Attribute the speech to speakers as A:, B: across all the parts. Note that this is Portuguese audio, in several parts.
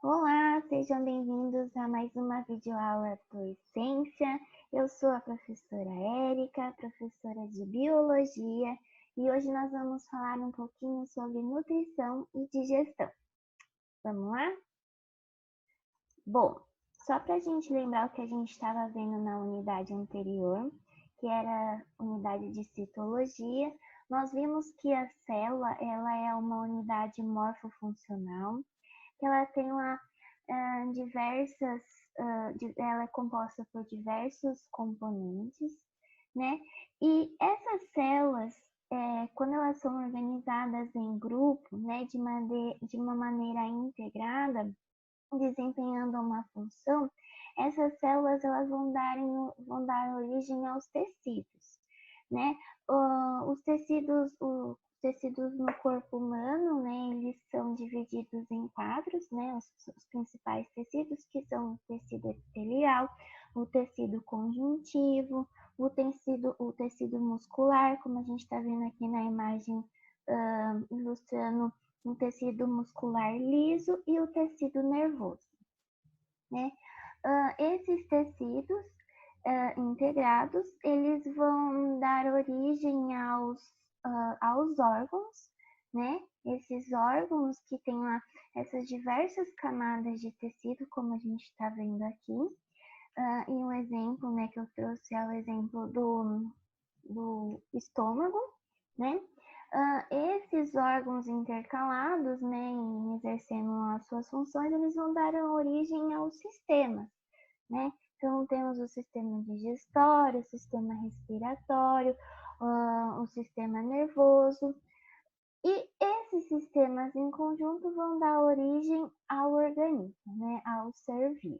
A: Olá, sejam bem-vindos a mais uma videoaula do Essência. Eu sou a professora Érica, professora de Biologia, e hoje nós vamos falar um pouquinho sobre nutrição e digestão. Vamos lá? Bom, só para a gente lembrar o que a gente estava vendo na unidade anterior, que era a unidade de citologia, nós vimos que a célula ela é uma unidade morfofuncional, que ela tem ela é composta por diversos componentes, né? E essas células, quando elas são organizadas em grupo, né, de uma maneira integrada, desempenhando uma função, essas células elas vão dar origem aos tecidos, né? Os tecidos no corpo humano, né, eles são divididos em quadros, né, os principais tecidos, que são o tecido epitelial, o tecido conjuntivo, o tecido muscular, como a gente está vendo aqui na imagem, ilustrando um tecido muscular liso e o tecido nervoso, né? Esses tecidos integrados, eles vão dar origem aos órgãos, né? Esses órgãos que têm lá essas diversas camadas de tecido, como a gente está vendo aqui. E um exemplo, né, que eu trouxe é o exemplo do estômago, né? Esses órgãos intercalados, né, em exercendo as suas funções, eles vão dar origem aos sistemas, né? Então, temos o sistema digestório, o sistema respiratório, o sistema nervoso, e esses sistemas em conjunto vão dar origem ao organismo, né, ao ser vivo.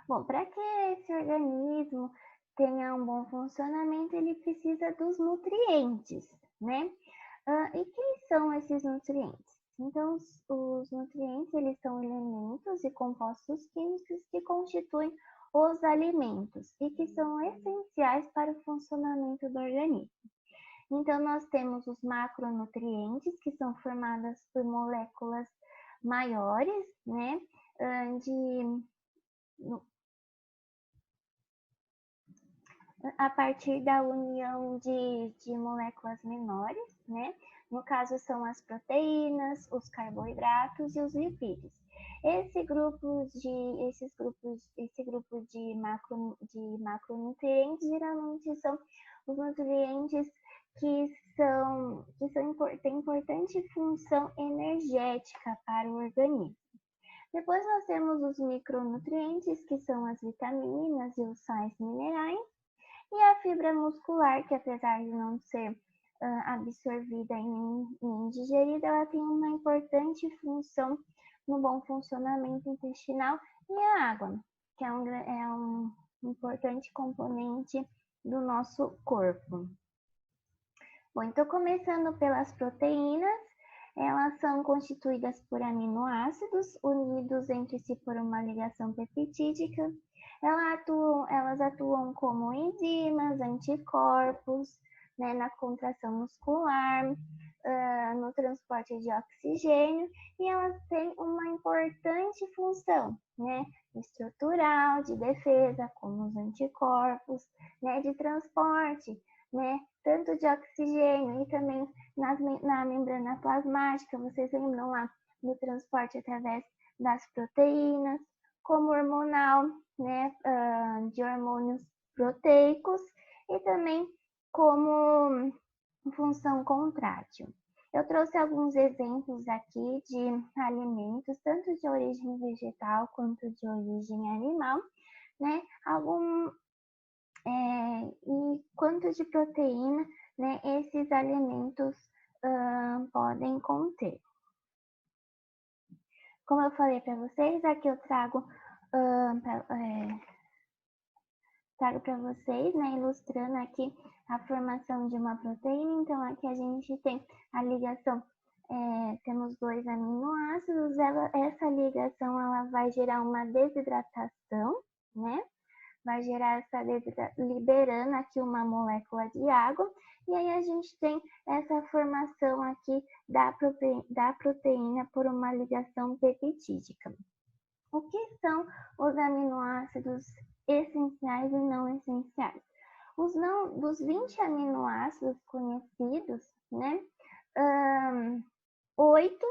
A: Bom, para que esse organismo tenha um bom funcionamento, ele precisa dos nutrientes, né? E quem são esses nutrientes? Então, os nutrientes, eles são elementos e compostos químicos que constituem os alimentos e que são essenciais para o funcionamento do organismo. Então, nós temos os macronutrientes, que são formadas por moléculas maiores, né? A partir da união de moléculas menores, né? No caso, são as proteínas, os carboidratos e os lipídios. Esse grupo de macronutrientes geralmente são os nutrientes têm importante função energética para o organismo. Depois nós temos os micronutrientes, que são as vitaminas e os sais minerais, e a fibra muscular, que apesar de não ser absorvida e digerida, ela tem uma importante função no bom funcionamento intestinal, e a água, que é um importante componente do nosso corpo. Bom, então começando pelas proteínas, elas são constituídas por aminoácidos unidos entre si por uma ligação peptídica. Elas atuam como enzimas, anticorpos, né, na contração muscular, no transporte de oxigênio, e elas têm uma importante função, né, estrutural, de defesa, como os anticorpos, né, de transporte, né, tanto de oxigênio e também na membrana plasmática. Vocês lembram lá do transporte através das proteínas, como hormonal, né, de hormônios proteicos, e também como função contrátil. Eu trouxe alguns exemplos aqui de alimentos, tanto de origem vegetal quanto de origem animal, né? E quanto de proteína, né, esses alimentos podem conter. Como eu falei para vocês, aqui eu trago para vocês, né, ilustrando aqui a formação de uma proteína. Então, aqui a gente tem a ligação, temos dois aminoácidos, essa ligação ela vai gerar uma desidratação, né? Vai gerar liberando aqui uma molécula de água, e aí a gente tem essa formação aqui da proteína por uma ligação peptídica. O que são os aminoácidos essenciais e não essenciais? Dos 20 aminoácidos conhecidos, né, 8,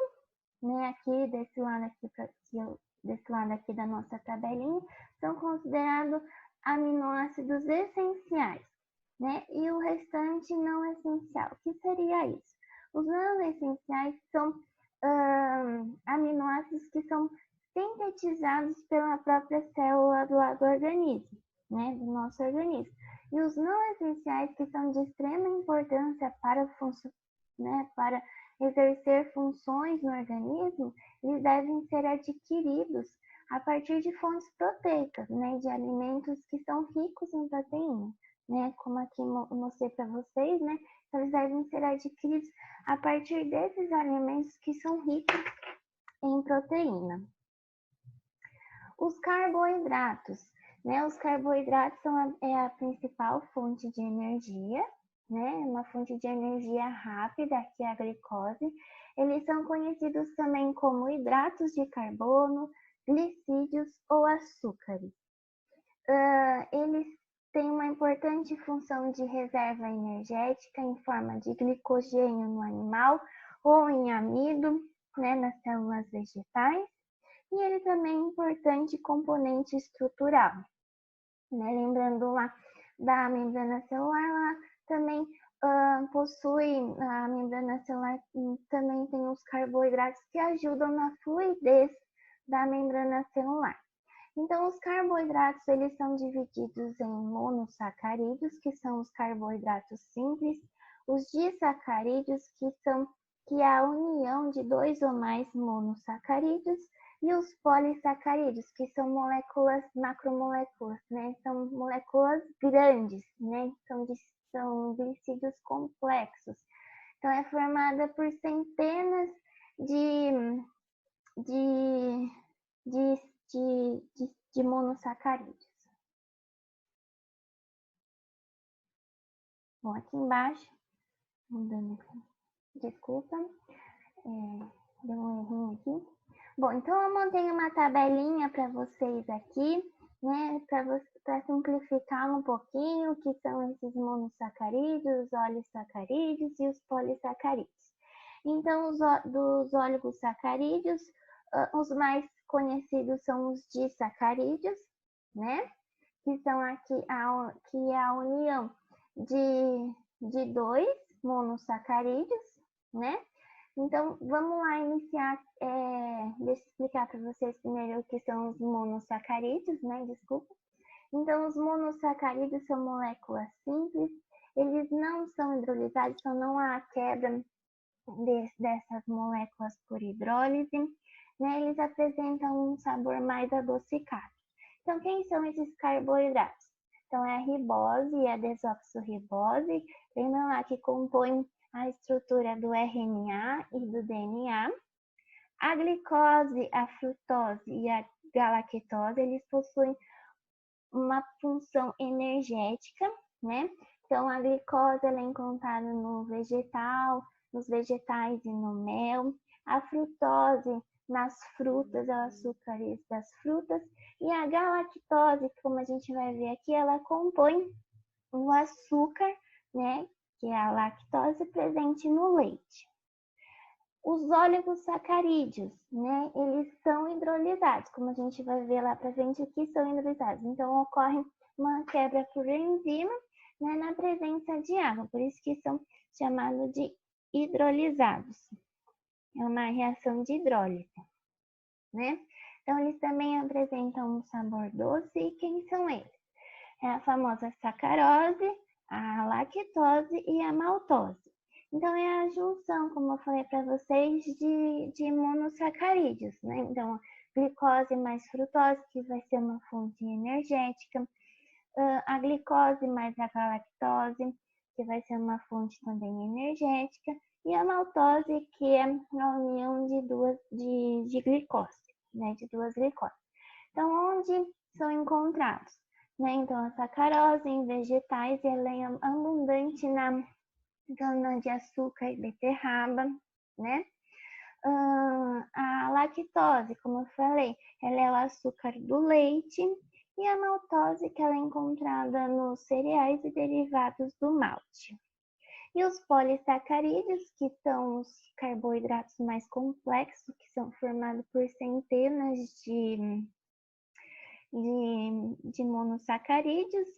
A: né, aqui desse lado aqui da nossa tabelinha, são considerados aminoácidos essenciais, né, e o restante não essencial. O que seria isso? Os não essenciais são aminoácidos que são sintetizados pela própria célula do organismo, né, do nosso organismo. E os não essenciais, que são de extrema importância para exercer funções no organismo, eles devem ser adquiridos a partir de fontes proteicas, né, de alimentos que são ricos em proteína, né, como aqui mostrei para vocês, né, então eles devem ser adquiridos a partir desses alimentos que são ricos em proteína. Os carboidratos, né, os carboidratos são a principal fonte de energia, né, uma fonte de energia rápida, que é a glicose. Eles são conhecidos também como hidratos de carbono, glicídios ou açúcares. Eles têm uma importante função de reserva energética em forma de glicogênio no animal ou em amido, né, nas células vegetais. E ele também é um importante componente estrutural, né? Lembrando lá da membrana celular, ela também possui, a membrana celular também tem os carboidratos que ajudam na fluidez da membrana celular. Então, os carboidratos, eles são divididos em monossacarídeos, que são os carboidratos simples, os disacarídeos, que é a união de 2 ou mais monossacarídeos, e os polissacarídeos, que são moléculas, macromoléculas, né? São moléculas grandes, né? São glicídios complexos. Então, é formada por centenas de monossacarídeos. Bom, aqui embaixo, desculpa, deu um errinho aqui. Bom, então eu montei uma tabelinha para vocês aqui, né, para simplificar um pouquinho o que são esses monossacarídeos, os olissacarídeos e os polissacarídeos. Então, dos oligosacarídeos, os mais conhecidos são os disacarídeos, né, que são aqui que é a união de 2 monossacarídeos, né? Então, vamos lá iniciar, deixa eu explicar para vocês primeiro o que são os monossacarídeos, né, desculpa. Então, os monossacarídeos são moléculas simples, eles não são hidrolisados, então não há quebra dessas moléculas por hidrólise, né, eles apresentam um sabor mais adocicado. Então, quem são esses carboidratos? Então, é a ribose e a desoxirribose, lembra lá que compõem a estrutura do RNA e do DNA. A glicose, a frutose e a galactose, eles possuem uma função energética, né? Então, a glicose ela é encontrada nos vegetais e no mel. A frutose nas frutas, é o açúcares das frutas. E a galactose, como a gente vai ver aqui, ela compõe o açúcar, né? Que é a lactose presente no leite. Os oligosacarídeos, né? Eles são hidrolisados, como a gente vai ver lá para frente, o que são hidrolisados. Então, ocorre uma quebra por enzima, né, na presença de água, por isso que são chamados de hidrolisados. É uma reação de hidrólise, né? Então, eles também apresentam um sabor doce, e quem são eles? É a famosa sacarose, a lactose e a maltose. Então, é a junção, como eu falei para vocês, de monossacarídeos, né? Então, glicose mais frutose, que vai ser uma fonte energética, a glicose mais a galactose, que vai ser uma fonte também energética, e a maltose, que é a união de glicose, né? De 2 glicoses. Então, onde são encontrados? Né? Então, a sacarose em vegetais ela é abundante cana-de-açúcar e beterraba, né? A lactose, como eu falei, ela é o açúcar do leite, e a maltose, que ela é encontrada nos cereais e derivados do malte. E os polissacarídeos, que são os carboidratos mais complexos, que são formados por centenas de monossacarídeos,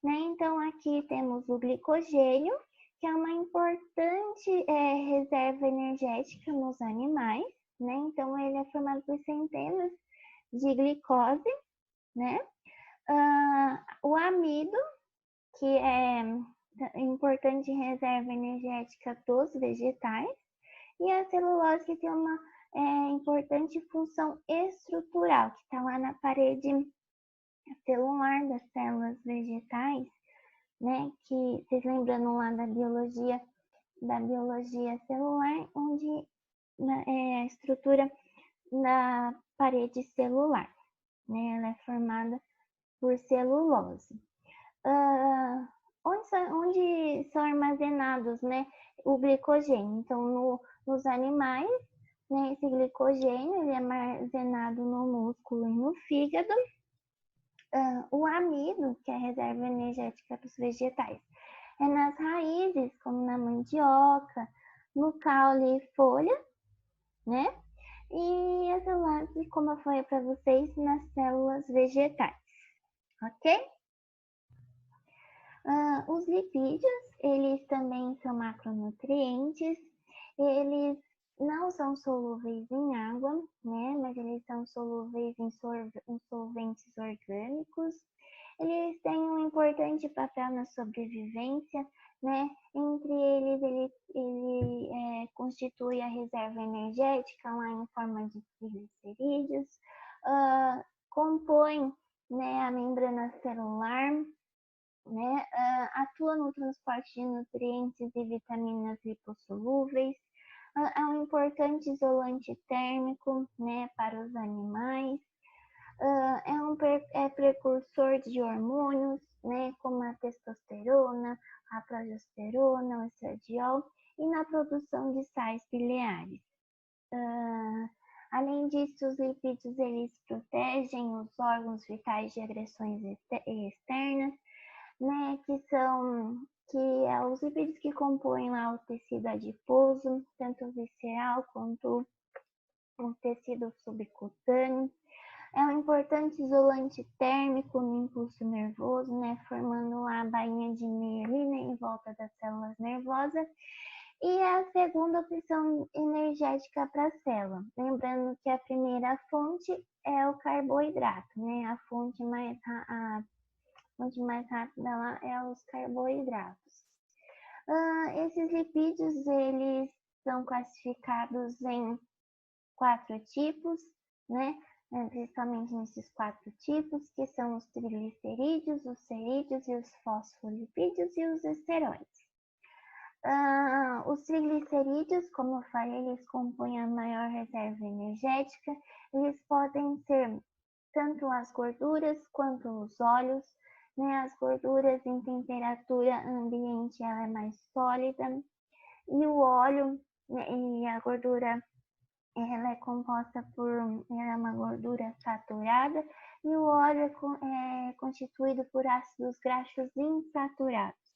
A: né? Então, aqui temos o glicogênio, que é uma importante reserva energética nos animais, né? Então, ele é formado por centenas de glicose, né? O amido, que é importante reserva energética dos vegetais, e a celulose, que tem uma importante função estrutural, que está lá na parede celular das células vegetais, né? Que vocês lembrando lá da biologia celular, onde a estrutura da parede celular, né? Ela é formada por celulose. Onde são armazenados, né, o glicogênio? Então, nos animais, né, esse glicogênio ele é armazenado no músculo e no fígado. O amido, que é a reserva energética dos vegetais, é nas raízes, como na mandioca, no caule e folha, né? E a celulose, como eu falei para vocês, nas células vegetais, ok? Os lipídios, eles também são macronutrientes, eles não são solúveis em água, né, mas eles são solúveis em solventes orgânicos. Eles têm um importante papel na sobrevivência, né? Entre eles, ele constitui a reserva energética lá em forma de triglicerídeos, compõe, né, a membrana celular, né? Atua no transporte de nutrientes e vitaminas lipossolúveis, é um importante isolante térmico, né, para os animais, é precursor de hormônios, né, como a testosterona, a progesterona, o estradiol, e na produção de sais biliares. Além disso, os lipídios eles protegem os órgãos vitais de agressões externas, né, que é os lipídios que compõem lá o tecido adiposo, tanto visceral quanto o tecido subcutâneo. É um importante isolante térmico no impulso nervoso, né, formando lá a bainha de mielina em volta das células nervosas. E a segunda opção energética para a célula. Lembrando que a primeira fonte é o carboidrato, né, a fonte mais rápida lá é os carboidratos. Esses lipídios, eles são classificados em 4 tipos, né? Principalmente nesses 4 tipos, que são os triglicerídeos, os cerídeos e os fosfolipídios e os esteroides. Os triglicerídeos, como eu falei, eles compõem a maior reserva energética. Eles podem ser tanto as gorduras quanto os óleos, né? As gorduras em temperatura ambiente ela é mais sólida, e o óleo, né, e a gordura ela é composta ela é uma gordura saturada, e o óleo é constituído por ácidos graxos insaturados,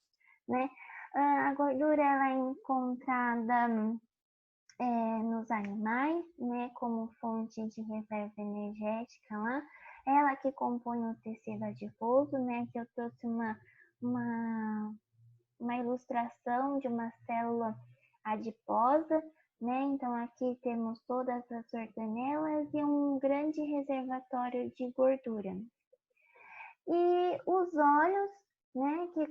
A: né? A gordura ela é encontrada nos animais, né, como fonte de reserva energética lá. Ela que compõe o tecido adiposo, né, que eu trouxe uma ilustração de uma célula adiposa, né? Então aqui temos todas as organelas e um grande reservatório de gordura. E os óleos, né, que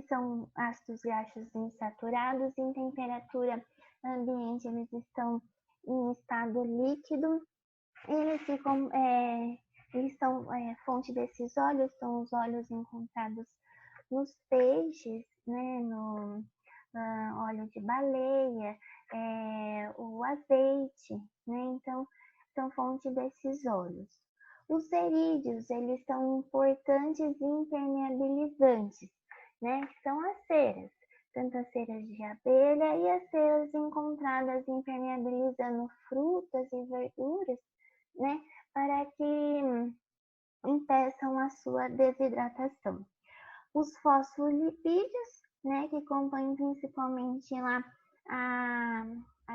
A: são ácidos graxos insaturados, em temperatura ambiente eles estão em estado líquido. Eles são fonte desses óleos, são os óleos encontrados nos peixes, né, no óleo de baleia, o azeite, né, então são fonte desses óleos. Os cerídeos, eles são importantes impermeabilizantes, né, que são as ceras. tanto as ceras de abelha e as ceras encontradas impermeabilizando frutas e verduras, né, para que impeçam a sua desidratação. Os fosfolipídios, né, que compõem principalmente lá a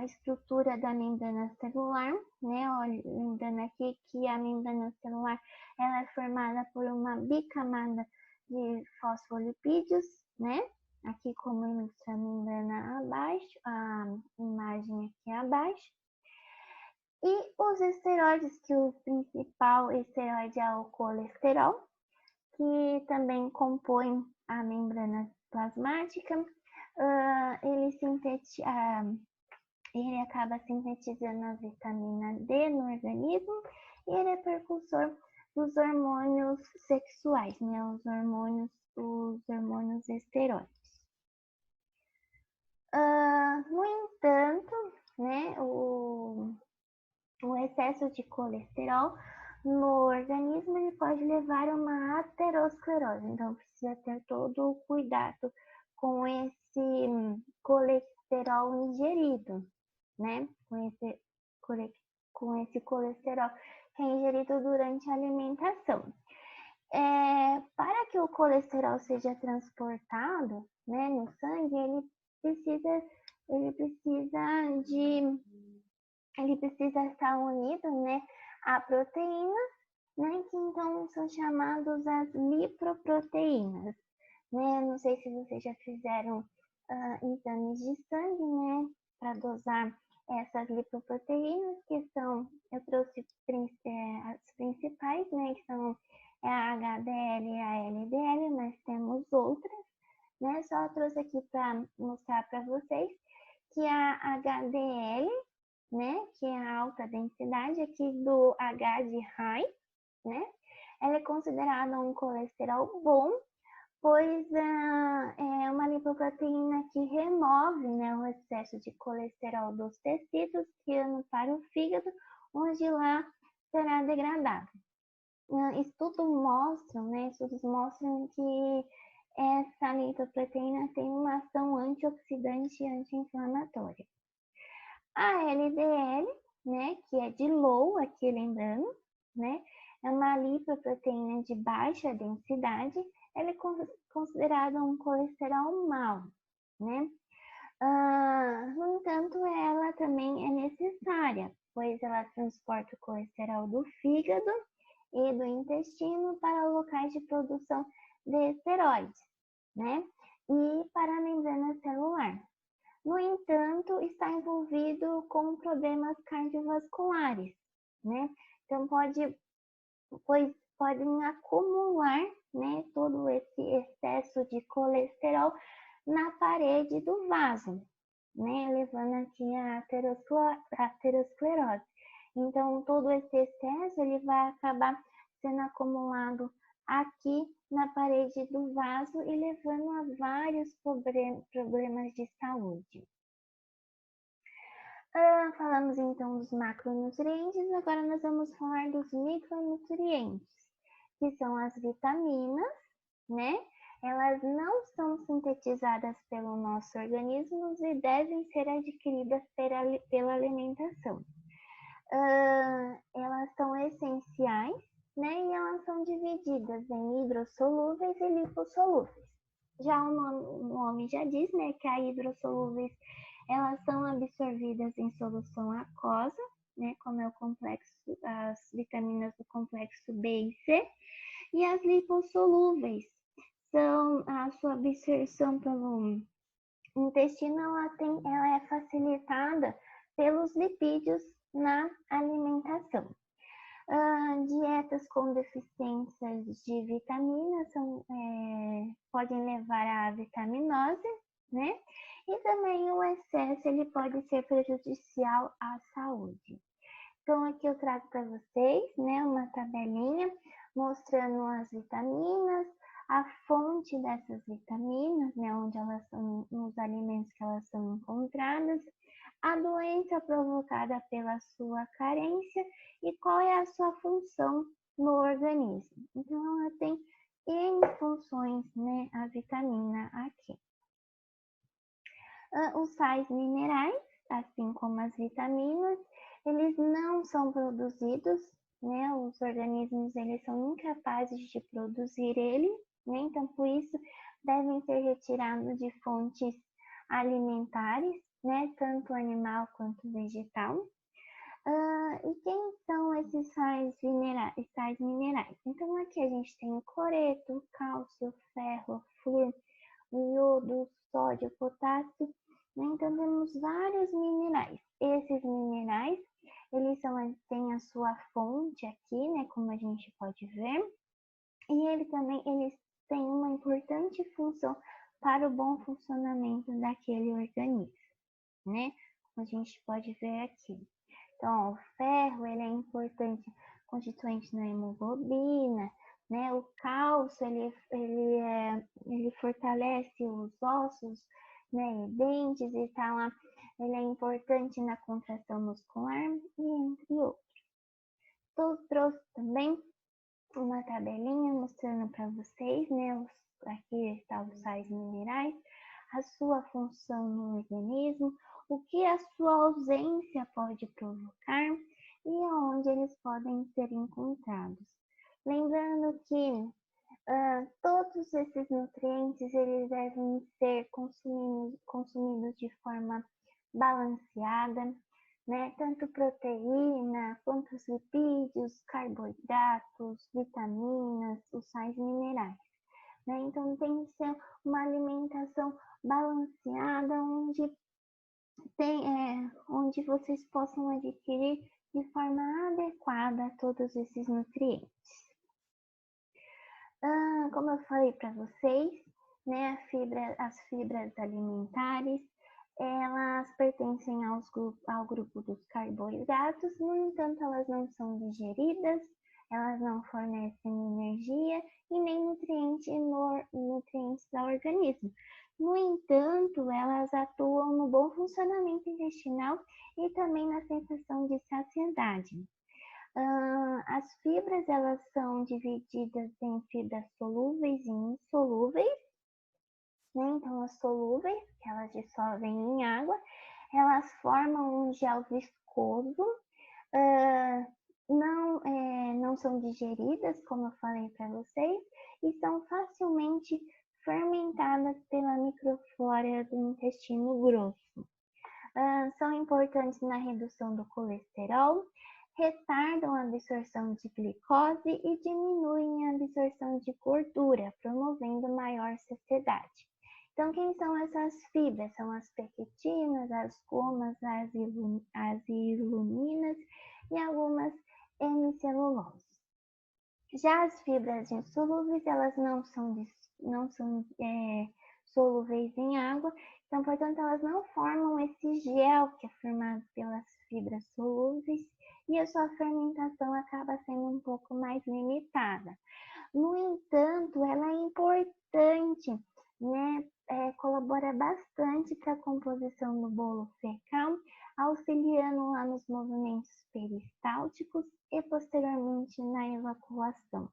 A: estrutura da membrana celular, né, lembrando aqui que a membrana celular ela é formada por uma bicamada de fosfolipídios, né, aqui como ilustra a membrana abaixo, a imagem aqui abaixo. E os esteroides, que o principal esteroide é o colesterol, que também compõe a membrana plasmática, ele acaba sintetizando a vitamina D no organismo e ele é precursor dos hormônios sexuais, né, os hormônios esteroides. No entanto, né, o excesso de colesterol no organismo ele pode levar a uma aterosclerose, então precisa ter todo o cuidado com esse colesterol ingerido, né? Com esse colesterol que é ingerido durante a alimentação. Para que o colesterol seja transportado, né, no sangue, ele precisa estar unido, né, a proteínas, né, que então são chamados as lipoproteínas, né? Não sei se vocês já fizeram exames de sangue, né, para dosar essas lipoproteínas, que são, eu trouxe as principais, né, que são a HDL e a LDL, mas temos outras, né? Só trouxe aqui para mostrar para vocês que a HDL, né, que é a alta densidade aqui do H de high, né, ela é considerada um colesterol bom, pois é uma lipoproteína que remove, né, o excesso de colesterol dos tecidos, guiando para o fígado, onde lá será degradado. Estudos mostram que essa lipoproteína tem uma ação antioxidante e anti-inflamatória. A LDL, né, que é de low, aqui lembrando, né, é uma lipoproteína de baixa densidade, ela é considerada um colesterol mau, né? No entanto, ela também é necessária, pois ela transporta o colesterol do fígado e do intestino para locais de produção de esteroides, né? E para a membrana celular. No entanto, está envolvido com problemas cardiovasculares, né? Então, podem acumular, né, todo esse excesso de colesterol na parede do vaso, né, levando aqui a aterosclerose. Então, todo esse excesso ele vai acabar sendo acumulado aqui na parede do vaso e levando a vários problemas de saúde. Falamos então dos macronutrientes, agora nós vamos falar dos micronutrientes, que são as vitaminas, né? Elas não são sintetizadas pelo nosso organismo e devem ser adquiridas pela alimentação. Elas são essenciais, né? E elas são divididas em hidrossolúveis e lipossolúveis. Já o nome já diz, né, que as hidrossolúveis elas são absorvidas em solução aquosa, né, como é as vitaminas do complexo B e C, e as lipossolúveis são a sua absorção pelo intestino, ela é facilitada pelos lipídios na alimentação. Dietas com deficiências de vitaminas podem levar à vitaminose, né? E também o excesso ele pode ser prejudicial à saúde. Então aqui eu trago para vocês, né, uma tabelinha mostrando as vitaminas, a fonte dessas vitaminas, né, onde elas são, nos alimentos que elas são encontradas, a doença provocada pela sua carência e qual é a sua função no organismo. Então, ela tem N funções, né, a vitamina aqui. Os sais minerais, assim como as vitaminas, eles não são produzidos, né? Os organismos eles são incapazes de produzir ele, né? Então, por isso, devem ser retirados de fontes alimentares, né? Tanto animal quanto vegetal. E quem são esses sais minerais? Então, aqui a gente tem o cloreto, o cálcio, o ferro, o flúor, o iodo, o sódio, o potássio, né? Então, temos vários minerais. Esses minerais, têm a sua fonte aqui, né? Como a gente pode ver. E eles têm uma importante função para o bom funcionamento daquele organismo, né? Como a gente pode ver aqui. Então, o ferro, ele é importante constituinte na hemoglobina, né? O cálcio, ele fortalece os ossos, né? E dentes e tal. Ele é importante na contração muscular e entre outros. Eu trouxe também uma tabelinha mostrando para vocês, né? Aqui estão os sais minerais, a sua função no organismo, o que a sua ausência pode provocar e aonde eles podem ser encontrados. Lembrando que todos esses nutrientes eles devem ser consumidos de forma balanceada, né? Tanto proteína quanto os lipídios, carboidratos, vitaminas, os sais minerais, né? Então tem que ser uma alimentação balanceada onde vocês possam adquirir de forma adequada todos esses nutrientes. Como eu falei para vocês, né, as fibras alimentares, elas pertencem ao grupo dos carboidratos, no entanto, elas não são digeridas, elas não fornecem energia e nem nutrientes ao organismo. No entanto, elas atuam no bom funcionamento intestinal e também na sensação de saciedade. As fibras, elas são divididas em fibras solúveis e insolúveis, né? Então, as solúveis, que elas dissolvem em água, elas formam um gel viscoso, não são digeridas, como eu falei para vocês, e são facilmente fermentadas pela microflora do intestino grosso. São importantes na redução do colesterol, retardam a absorção de glicose e diminuem a absorção de gordura, promovendo maior saciedade. Então, quem são essas fibras? São as pectinas, as gomas, as iluminas e algumas hemiceluloses. Já as fibras insolúveis, elas não são solúveis em água, então, portanto, elas não formam esse gel que é formado pelas fibras solúveis e a sua fermentação acaba sendo um pouco mais limitada. No entanto, ela é importante, né? Colabora bastante para a composição do bolo fecal, auxiliando lá nos movimentos peristálticos e posteriormente na evacuação.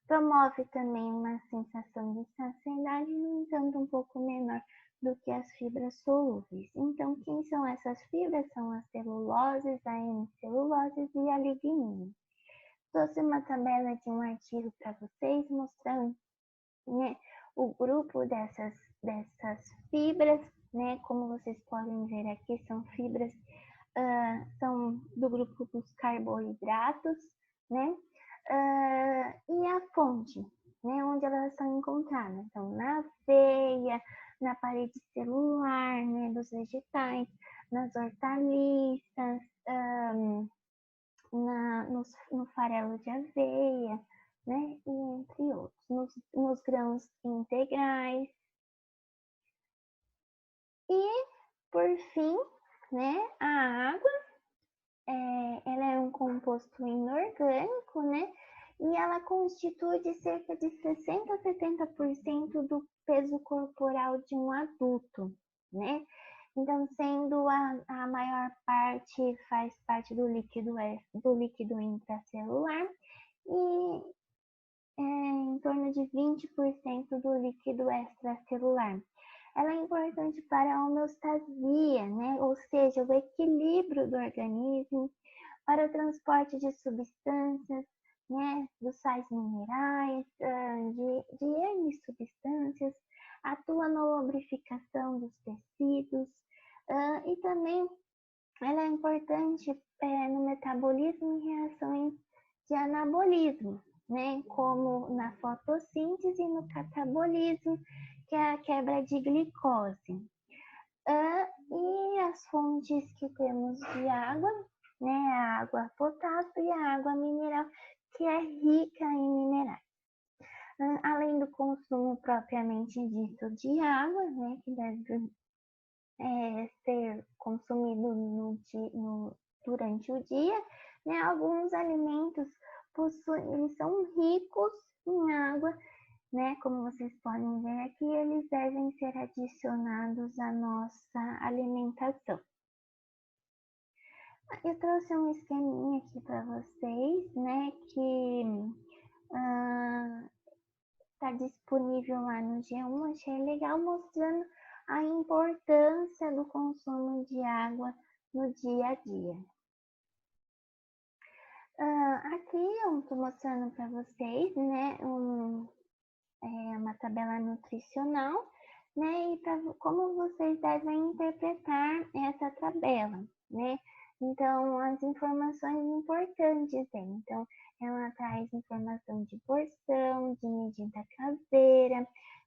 A: Promove também uma sensação de saciedade, no entanto, um pouco menor do que as fibras solúveis. Então, quem são essas fibras? São as celuloses, a hemiceluloses e a lignina. Trouxe uma tabela de um artigo para vocês, mostrando, né, o grupo dessas fibras, né? Como vocês podem ver aqui, são fibras, são do grupo dos carboidratos, né? E a fonte, né? Onde elas são encontradas. Então, na veia, na parede celular, né? Dos vegetais, nas hortaliças, no farelo de aveia, né? E entre outros, nos grãos integrais. E, por fim, né? A água, ela é um composto inorgânico, né? E ela constitui de cerca de 60 a 70% do peso corporal de um adulto, né? Então, sendo a maior parte, faz parte do líquido intracelular e em torno de 20% do líquido extracelular. ela é importante para a homeostasia, né? Ou seja, o equilíbrio do organismo, para o transporte de substâncias, né? Dos sais minerais, de N substâncias, atua na lubrificação dos tecidos, e também ela é importante no metabolismo e reações de anabolismo, né? Como na fotossíntese e no catabolismo, que é a quebra de glicose. E as fontes que temos de água, né? A água potássio e a água mineral, que é rica em minerais. Além do consumo propriamente dito de água, né? Que deve ser consumido durante o dia, né? Alguns alimentos eles são ricos em água, né? Como vocês podem ver aqui, eles devem ser adicionados à nossa alimentação. Eu trouxe um esqueminha aqui para vocês, né? Que está disponível lá no G1, achei legal, mostrando a importância do consumo de água no dia a dia. Aqui eu estou mostrando para vocês, né, uma tabela nutricional, né, e como vocês devem interpretar essa tabela, né. Então, as informações importantes, então, ela traz informação de porção, de medida caseira,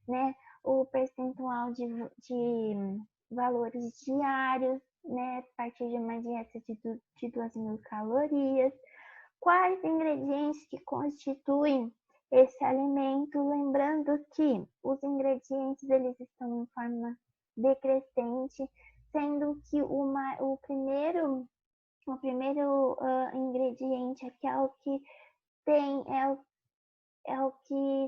A: né, o percentual de valores diários, né, a partir de uma dieta de 2.000 calorias, quais ingredientes que constituem esse alimento, lembrando que os ingredientes eles estão em forma decrescente, sendo que o primeiro ingrediente aqui é o que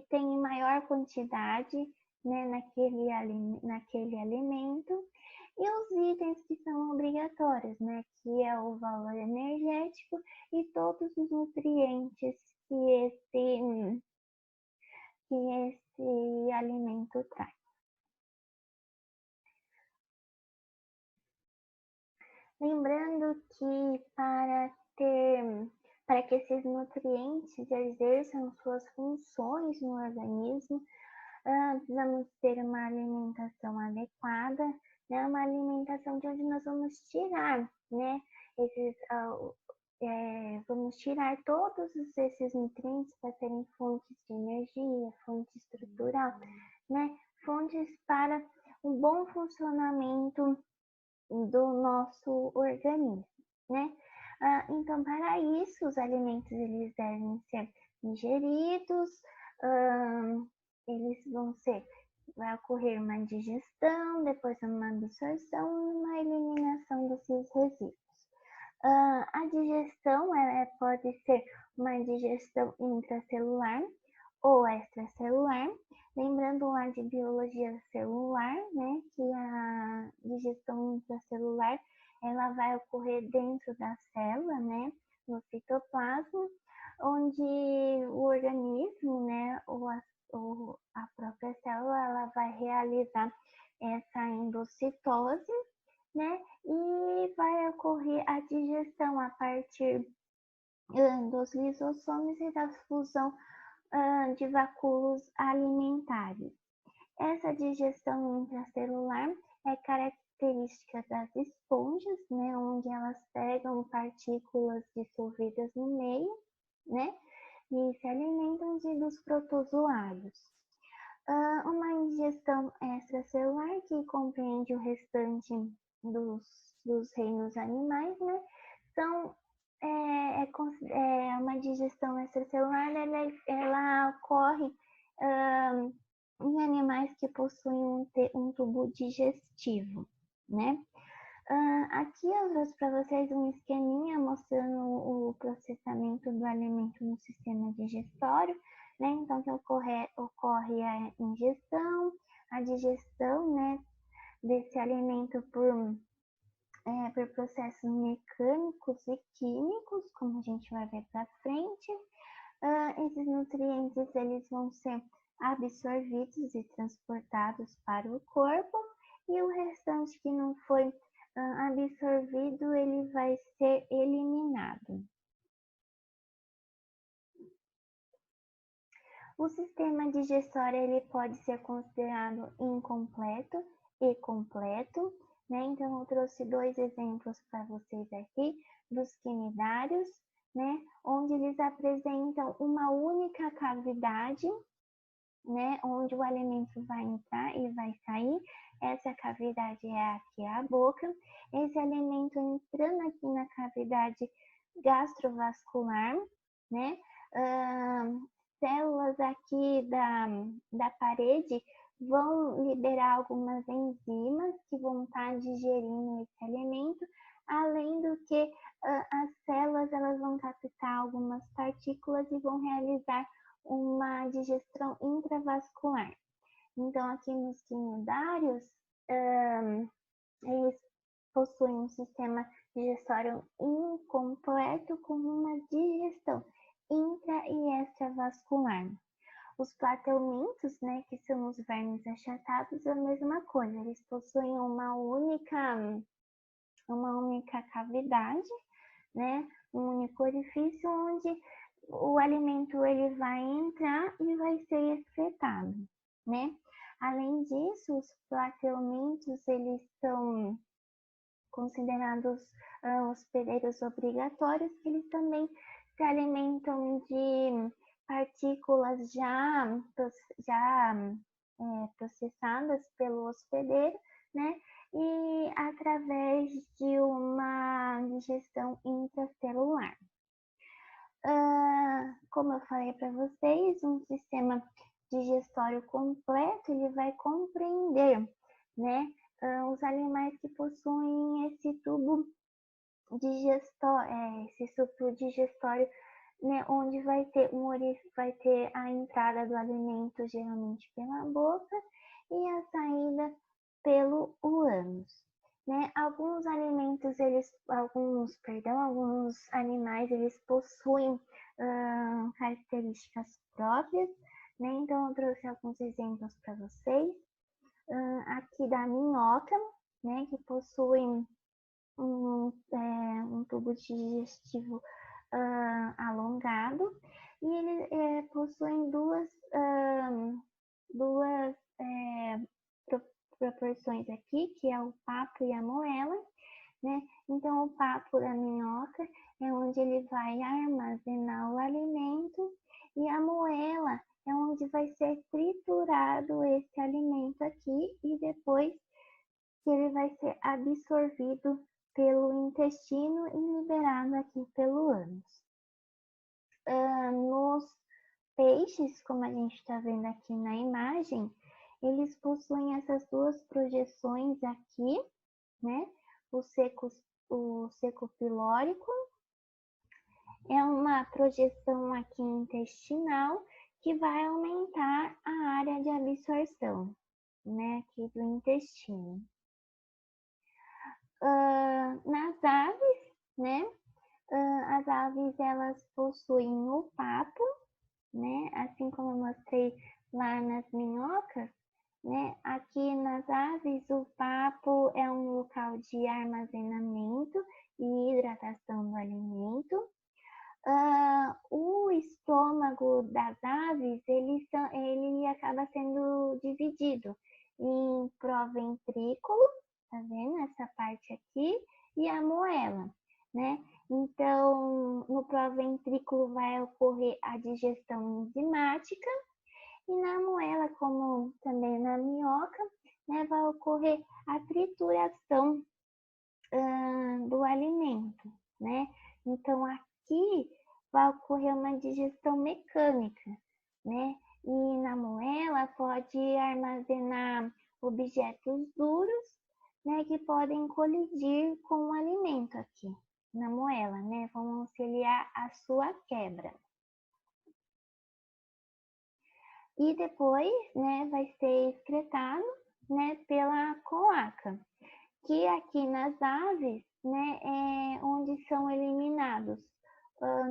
A: tem em maior quantidade, né, naquele alimento, e os itens que são obrigatórios, né, que é o valor energético e todos os nutrientes que esse alimento traz. Lembrando que para que esses nutrientes exerçam suas funções no organismo, precisamos ter uma alimentação adequada, né? Uma alimentação de onde nós vamos tirar, né? Vamos tirar todos esses nutrientes para serem fontes de energia, fonte estrutural, né? Fontes para um bom funcionamento do nosso organismo, né? Então, para isso, os alimentos eles devem ser ingeridos, vai ocorrer uma digestão, depois uma absorção e uma eliminação desses resíduos. A digestão pode ser uma digestão intracelular ou extracelular, lembrando lá de biologia celular, né, que a digestão intracelular ela vai ocorrer dentro da célula, né, no citoplasma, onde o organismo, né, ou a própria célula, ela vai realizar essa endocitose, né, e vai ocorrer a digestão a partir dos lisossomos e da fusão de vacúolos alimentares. Essa digestão intracelular é característica das esponjas, né, onde elas pegam partículas dissolvidas no meio, né, e se alimentam dos protozoários. Uma ingestão extracelular que compreende o restante dos reinos animais, né, uma digestão extracelular, ela ocorre em animais que possuem um tubo digestivo, né? Aqui eu trouxe para vocês um esqueminha mostrando o processamento do alimento no sistema digestório, né? Então, que ocorre a ingestão, a digestão, né, desse alimento por processos mecânicos e químicos, como a gente vai ver para frente. Esses nutrientes eles vão ser absorvidos e transportados para o corpo, e o restante que não foi absorvido, ele vai ser eliminado. O sistema digestório ele pode ser considerado incompleto e completo, né? Então, eu trouxe dois exemplos para vocês aqui dos quinidários, né? Onde eles apresentam uma única cavidade, né? Onde o alimento vai entrar e vai sair. Essa cavidade é aqui a boca. Esse alimento entrando aqui na cavidade gastrovascular, né? Células aqui da parede vão liberar algumas enzimas que vão estar digerindo esse alimento, além do que as células elas vão captar algumas partículas e vão realizar uma digestão intravascular. Então, aqui nos quinidários, eles possuem um sistema digestório incompleto com uma digestão intra e extravascular. Os plateumintos, né, que são os vermes achatados, é a mesma coisa. Eles possuem uma única cavidade, né, um único orifício onde o alimento ele vai entrar e vai ser excretado, né? Além disso, os plateumintos eles são considerados hospedeiros obrigatórios, que eles também se alimentam de partículas já processadas pelo hospedeiro, né? E através de uma digestão intracelular. Como eu falei para vocês, um sistema digestório completo ele vai compreender, né, os animais que possuem esse tubo digestório, né, onde vai ter a entrada do alimento geralmente pela boca e a saída pelo ânus. Né? Alguns animais eles possuem características próprias, né? Então eu trouxe alguns exemplos para vocês. Aqui da minhoca, né? Que possui um tubo digestivo alongado e ele possuem duas proporções aqui, que é o papo e a moela, né? Então, o papo da minhoca é onde ele vai armazenar o alimento e a moela é onde vai ser triturado esse alimento aqui e depois que ele vai ser absorvido pelo intestino e liberado aqui pelo ânus. Nos peixes, como a gente está vendo aqui na imagem, eles possuem essas duas projeções aqui, né? O seco pilórico é uma projeção aqui intestinal que vai aumentar a área de absorção, né? Aqui do intestino. Nas aves, né? As aves elas possuem o papo, né? Assim como eu mostrei lá nas minhocas, né? Aqui nas aves, o papo é um local de armazenamento e hidratação do alimento. O estômago das aves, ele acaba sendo dividido em proventrículo, tá vendo? Essa parte aqui, e a moela, né? Então, no proventrículo vai ocorrer a digestão enzimática, e na moela, como também na minhoca, né, vai ocorrer a trituração do alimento, né? Então, aqui vai ocorrer uma digestão mecânica, né? E na moela pode armazenar objetos duros, né, que podem colidir com o alimento aqui na moela, né? Vão auxiliar a sua quebra. E depois, né, vai ser excretado, né, pela cloaca, que aqui nas aves, né, é onde são eliminados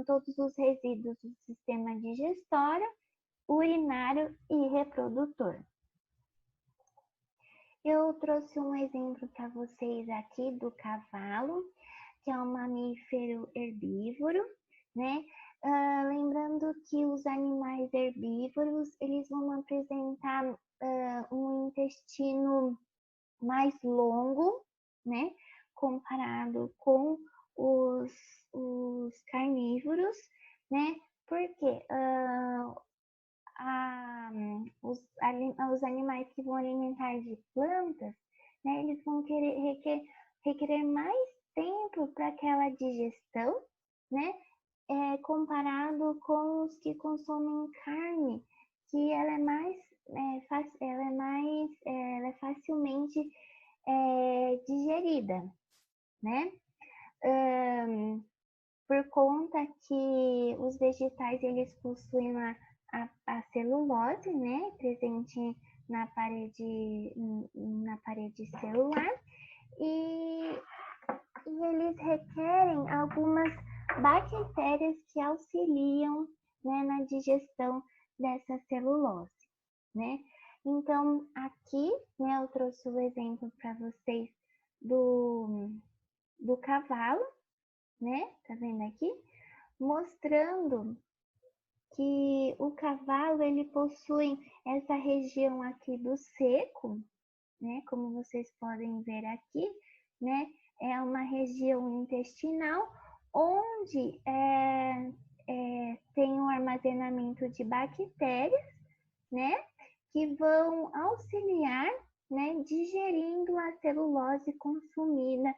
A: todos os resíduos do sistema digestório urinário e reprodutor. Eu trouxe um exemplo para vocês aqui do cavalo, que é um mamífero herbívoro, né? Lembrando que os animais herbívoros, eles vão apresentar um intestino mais longo, né? Comparado com os carnívoros, né? Porque os animais que vão alimentar de plantas, né, eles vão requerer mais tempo para aquela digestão, né, comparado com os que consomem carne, que ela é facilmente digerida, né? Por conta que os vegetais eles possuem a celulose, né, presente na parede celular, e eles requerem algumas bactérias que auxiliam, né, na digestão dessa celulose, né? Então, aqui, né, eu trouxe o exemplo para vocês do cavalo, né? Tá vendo aqui? Mostrando que o cavalo ele possui essa região aqui do seco, né? Como vocês podem ver aqui, né? É uma região intestinal onde tem um armazenamento de bactérias, né? Que vão auxiliar, né? Digerindo a celulose consumida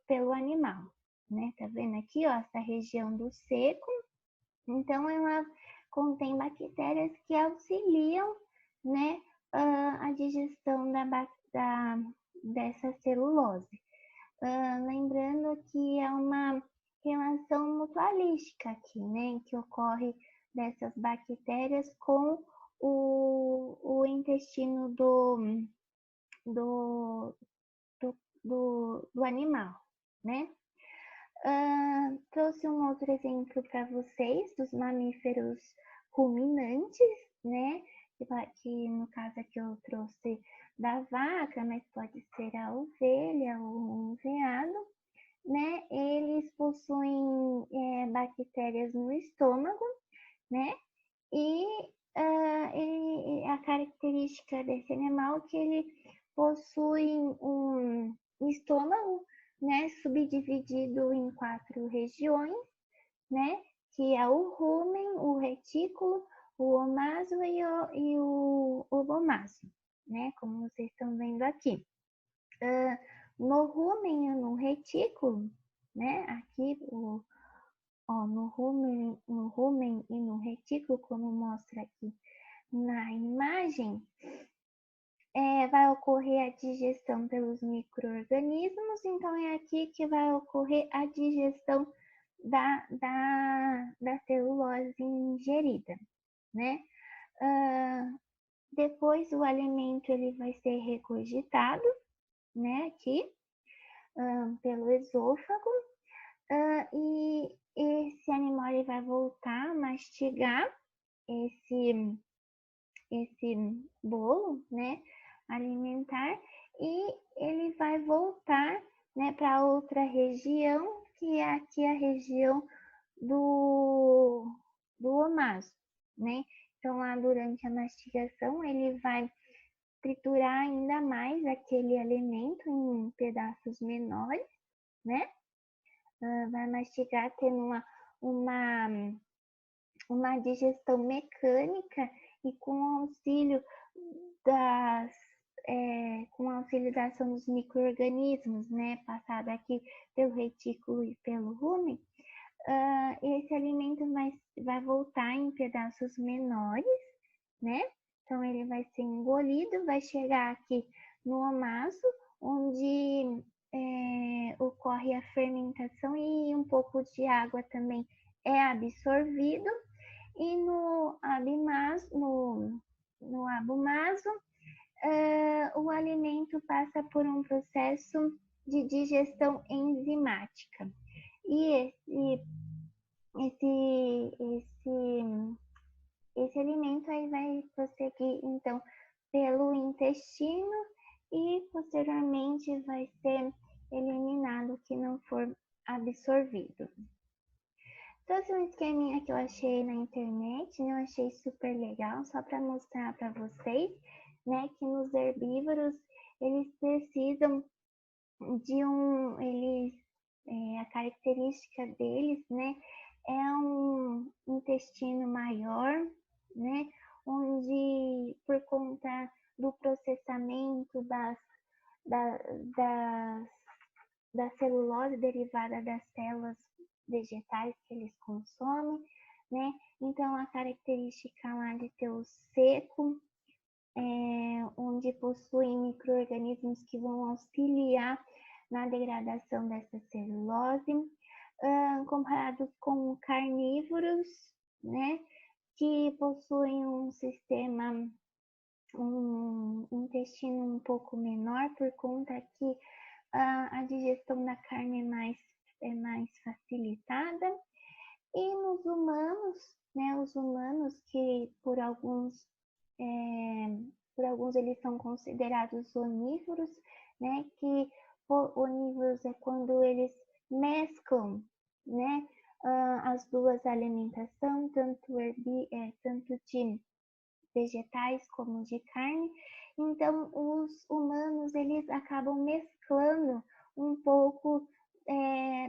A: pelo animal, né? Tá vendo aqui, ó, essa região do seco? Então, ela contém bactérias que auxiliam, né, a digestão dessa celulose. Lembrando que é uma relação mutualística aqui, né, que ocorre dessas bactérias com o intestino do animal, né? Trouxe um outro exemplo para vocês dos mamíferos ruminantes, né? Que no caso aqui eu trouxe da vaca, mas pode ser a ovelha ou um veado, né? Eles possuem bactérias no estômago, né? E a característica desse animal é que ele possui um estômago, né, subdividido em 4 regiões, né, que é o rumen, o retículo, o omaso e o lomaso, né, como vocês estão vendo aqui. No rumen e no retículo, né, aqui no rumen e no retículo, como mostra aqui na imagem, vai ocorrer a digestão pelos micro-organismos, então é aqui que vai ocorrer a digestão da celulose ingerida, né? Depois o alimento ele vai ser regurgitado, né, aqui, pelo esôfago, e esse animal ele vai voltar a mastigar esse bolo, né, alimentar, e ele vai voltar, né, para outra região, que é aqui a região do omaso, né? Então, lá durante a mastigação, ele vai triturar ainda mais aquele alimento em pedaços menores, né? Vai mastigar tendo uma digestão mecânica e com auxílio com auxílio da ação dos micro-organismos, né, passado aqui pelo retículo e pelo rumen, esse alimento vai voltar em pedaços menores, né? Então, ele vai ser engolido, vai chegar aqui no omaso, onde ocorre a fermentação e um pouco de água também é absorvido, e no abomaso, o alimento passa por um processo de digestão enzimática. E alimento aí vai prosseguir, então, pelo intestino e posteriormente vai ser eliminado o que não for absorvido. Trouxe um esqueminha que eu achei na internet, né? Eu achei super legal, só para mostrar para vocês, né, que nos herbívoros eles precisam de a característica deles, né, é um intestino maior, né, onde por conta do processamento da, das, da celulose derivada das células vegetais que eles consomem, né, então a característica lá de ter o seco, onde possuem micro-organismos que vão auxiliar na degradação dessa celulose, comparados com carnívoros, né, que possuem um intestino um pouco menor, por conta que a digestão da carne é mais facilitada. E nos humanos, né, os humanos que por alguns eles são considerados onívoros, né, que onívoros é quando eles mesclam, né, as duas alimentações, tanto de vegetais como de carne. Então, os humanos, eles acabam mesclando um pouco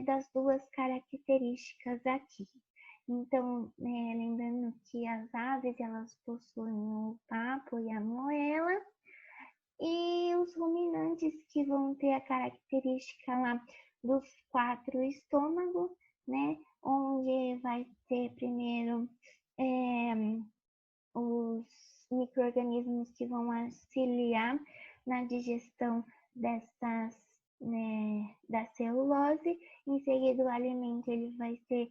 A: das duas características aqui. Então, lembrando que as aves, elas possuem o papo e a moela, e os ruminantes que vão ter a característica lá dos 4 estômagos, né, onde vai ter primeiro os micro-organismos que vão auxiliar na digestão da celulose. Em seguida, o alimento ele vai ser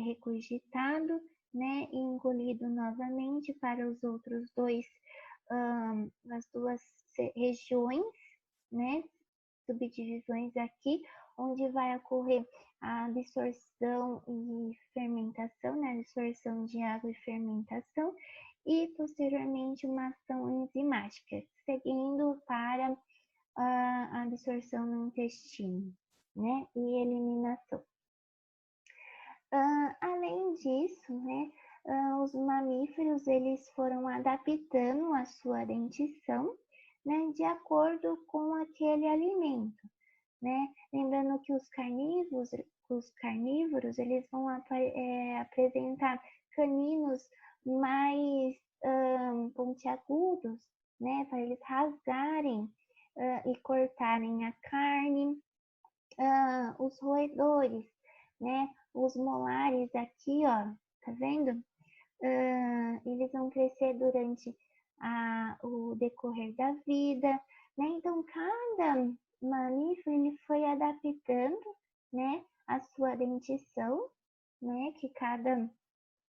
A: regurgitado, né, e engolido novamente para os outros as duas regiões, né, subdivisões aqui, onde vai ocorrer a absorção e fermentação, né, absorção de água e fermentação, e posteriormente uma ação enzimática, seguindo para a absorção no intestino, né, e eliminação. Além disso, né, os mamíferos eles foram adaptando a sua dentição, né, de acordo com aquele alimento, né? Lembrando que os carnívoros eles vão apresentar caninos mais pontiagudos, né, para eles rasgarem e cortarem a carne. Os roedores, né, os molares aqui, ó, tá vendo? Eles vão crescer durante o decorrer da vida, né? Então, cada mamífero ele foi adaptando, né, a sua dentição, né, que cada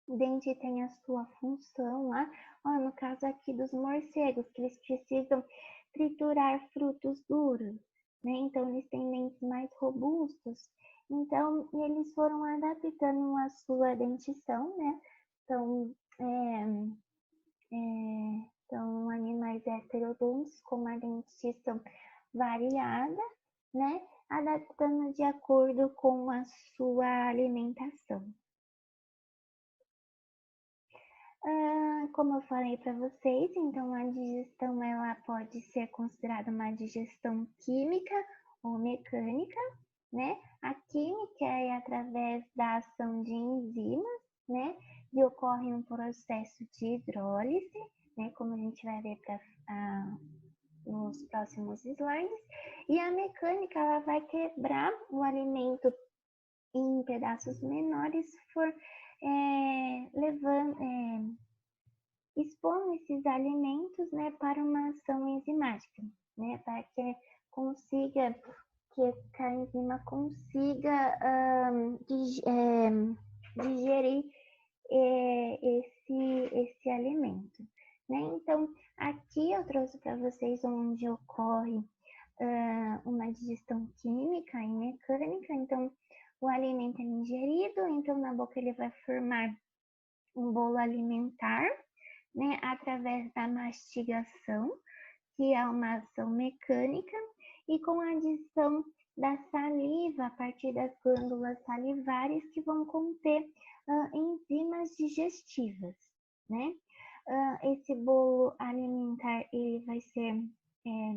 A: dente tem a sua função lá. Ó, no caso aqui dos morcegos, que eles precisam triturar frutos duros, né? Então, eles têm dentes mais robustos. Então, eles foram adaptando a sua dentição, né? Então, são animais heterodontos com uma dentição variada, né? Adaptando de acordo com a sua alimentação. Como eu falei para vocês, então a digestão ela pode ser considerada uma digestão química ou mecânica, né? A química é através da ação de enzimas, né? E ocorre um processo de hidrólise, né? Como a gente vai ver nos próximos slides. E a mecânica ela vai quebrar o alimento em pedaços menores, expondo esses alimentos, né, para uma ação enzimática, né, para que a enzima consiga digerir esse alimento, né? Então, aqui eu trouxe para vocês onde ocorre uma digestão química e mecânica. Então, o alimento é ingerido, então na boca ele vai formar um bolo alimentar, né, através da mastigação, que é uma ação mecânica, e com a adição da saliva a partir das glândulas salivares que vão conter enzimas digestivas, né? Esse bolo alimentar ele vai ser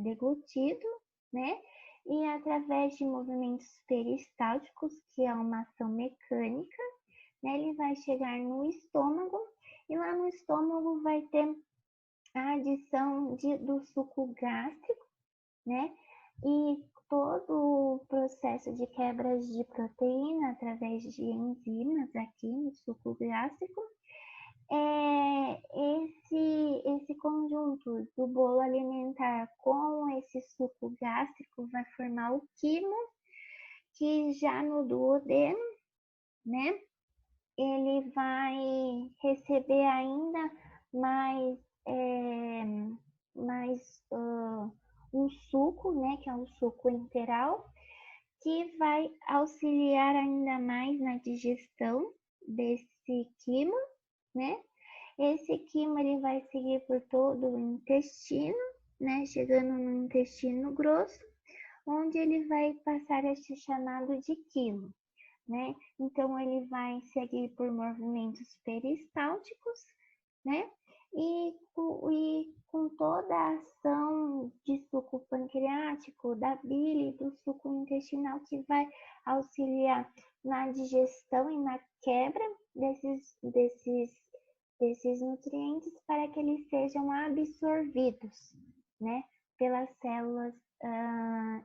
A: deglutido, né? E através de movimentos peristálticos, que é uma ação mecânica, né? Ele vai chegar no estômago e lá no estômago vai ter a adição do suco gástrico, né? E todo o processo de quebra de proteína através de enzimas aqui no suco gástrico. Esse conjunto do bolo alimentar com esse suco gástrico vai formar o quimo, que já no duodeno, né, ele vai receber ainda mais, um suco, né, que é um suco enteral, que vai auxiliar ainda mais na digestão desse quimo, né? Esse quimo ele vai seguir por todo o intestino, né? Chegando no intestino grosso, onde ele vai passar a ser chamado de quilo, né? Então ele vai seguir por movimentos peristálticos, né? E com toda a ação de suco pancreático, da bile, do suco intestinal que vai auxiliar na digestão e na quebra desses nutrientes para que eles sejam absorvidos, né, pelas células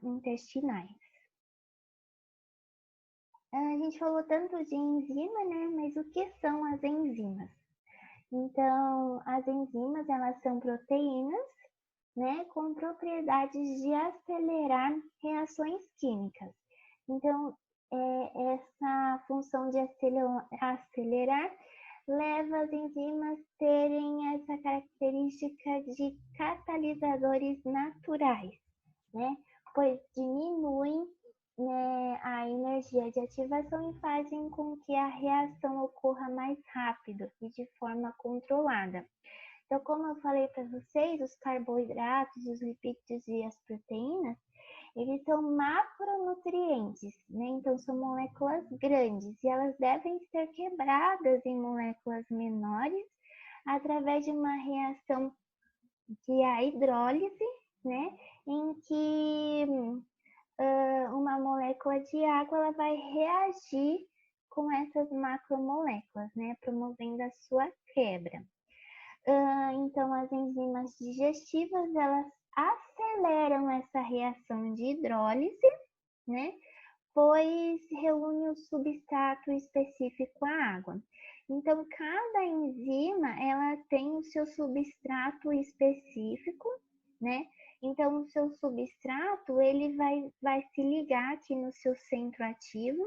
A: intestinais. A gente falou tanto de enzima, né, mas o que são as enzimas? Então, as enzimas, elas são proteínas, né, com propriedades de acelerar reações químicas. Então, essa função de acelerar leva as enzimas a terem essa característica de catalisadores naturais, né, pois diminuem, né, a energia de ativação e fazem com que a reação ocorra mais rápido e de forma controlada. Então, como eu falei para vocês, os carboidratos, os lipídios e as proteínas, eles são macronutrientes, né? Então, são moléculas grandes e elas devem ser quebradas em moléculas menores através de uma reação que é a hidrólise, né? Em que uma molécula de água ela vai reagir com essas macromoléculas, né? Promovendo a sua quebra. Então, as enzimas digestivas, elas aceleram essa reação de hidrólise, né? Pois reúne o substrato específico à água. Então, cada enzima, ela tem o seu substrato específico, né? Então, o seu substrato, ele vai se ligar aqui no seu centro ativo.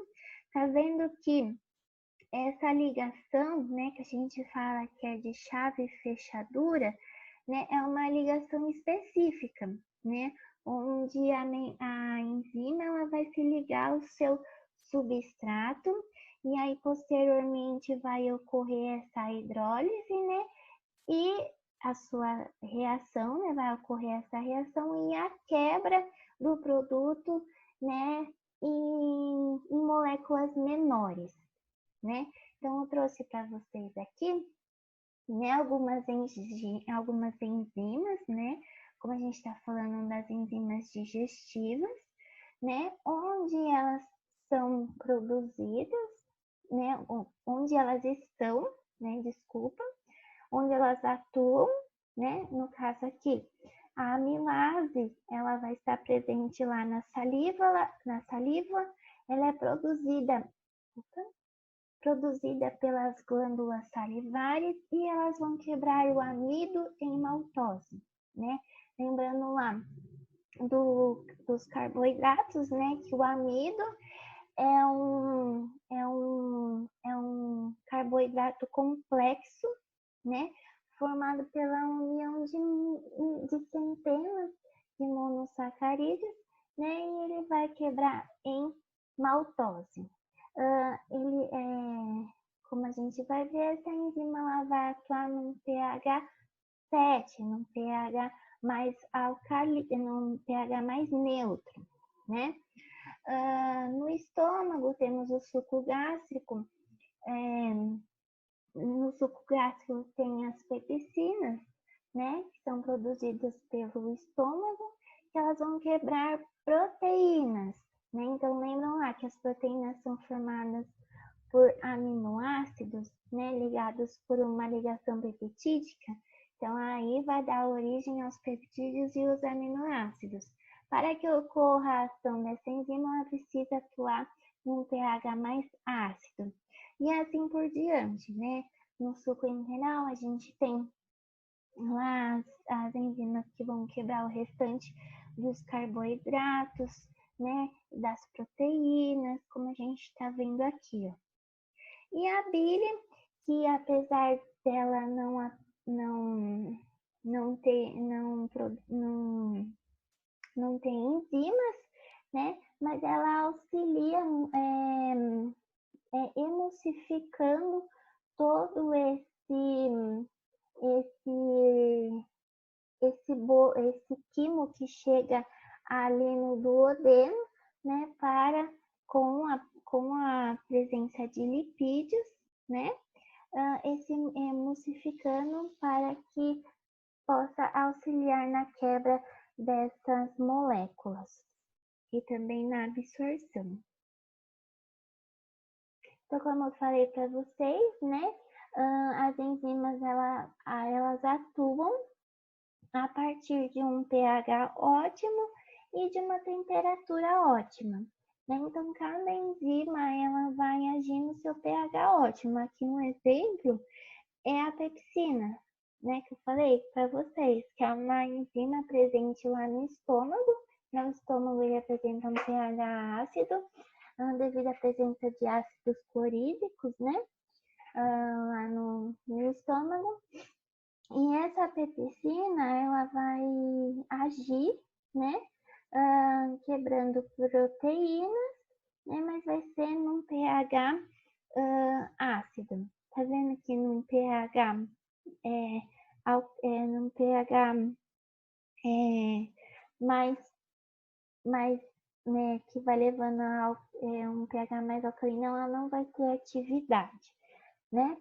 A: Tá vendo que essa ligação, né, que a gente fala que é de chave e fechadura, né, é uma ligação específica, né, onde a enzima ela vai se ligar ao seu substrato e aí posteriormente vai ocorrer essa hidrólise, né, e a sua reação, né, vai ocorrer essa reação e a quebra do produto, né, em moléculas menores, né? Então, eu trouxe para vocês aqui, né, algumas enzimas, né? Como a gente está falando das enzimas digestivas, né? Onde elas são produzidas, né? Onde elas estão, né? Desculpa, onde elas atuam, né? No caso aqui, a amilase, ela vai estar presente lá na saliva, ela é produzida pelas glândulas salivares e elas vão quebrar o amido em maltose, né? Lembrando lá dos carboidratos, né? Que o amido é um carboidrato complexo, né? Formado pela união de centenas de monossacarídeos, né? E ele vai quebrar em maltose. Ele como a gente gente vai ver essa enzima ela vai atuar num pH 7, num pH mais num pH mais neutro, né? No estômago temos o suco gástrico. No suco gástrico tem as pepsinas, né? Que são produzidas pelo estômago, que elas vão quebrar proteínas, né? Então lembram lá que as proteínas são formadas por aminoácidos, né? Ligados por uma ligação peptídica. Então aí vai dar origem aos peptídeos e os aminoácidos. Para que ocorra a ação dessa enzima, ela precisa atuar num pH mais ácido. E assim por diante, né? No suco integral, a gente tem lá as enzimas que vão quebrar o restante dos carboidratos, né? Das proteínas, como a gente está vendo aqui, ó. E a bile, que apesar dela não ter enzimas, né? Mas ela auxilia emulsificando todo esse quimo que chega ali no duodeno, né? Com a presença de lipídios, né? Esse emulsificando para que possa auxiliar na quebra dessas moléculas e também na absorção. Então, como eu falei para vocês, né, as enzimas elas atuam a partir de um pH ótimo e de uma temperatura ótima, né? Então, cada enzima ela vai agir no seu pH ótimo. Aqui um exemplo é a pepsina, né, que eu falei para vocês, que é uma enzima presente lá no estômago. No estômago ele apresenta um pH ácido, devido à presença de ácidos clorídricos, né, lá no estômago. E essa pepsina, ela vai agir, né, quebrando proteínas, né, mas vai ser num pH ácido. Tá vendo que num pH num pH mais né, que vai levando a um pH mais alcalino, ela não vai ter atividade, né?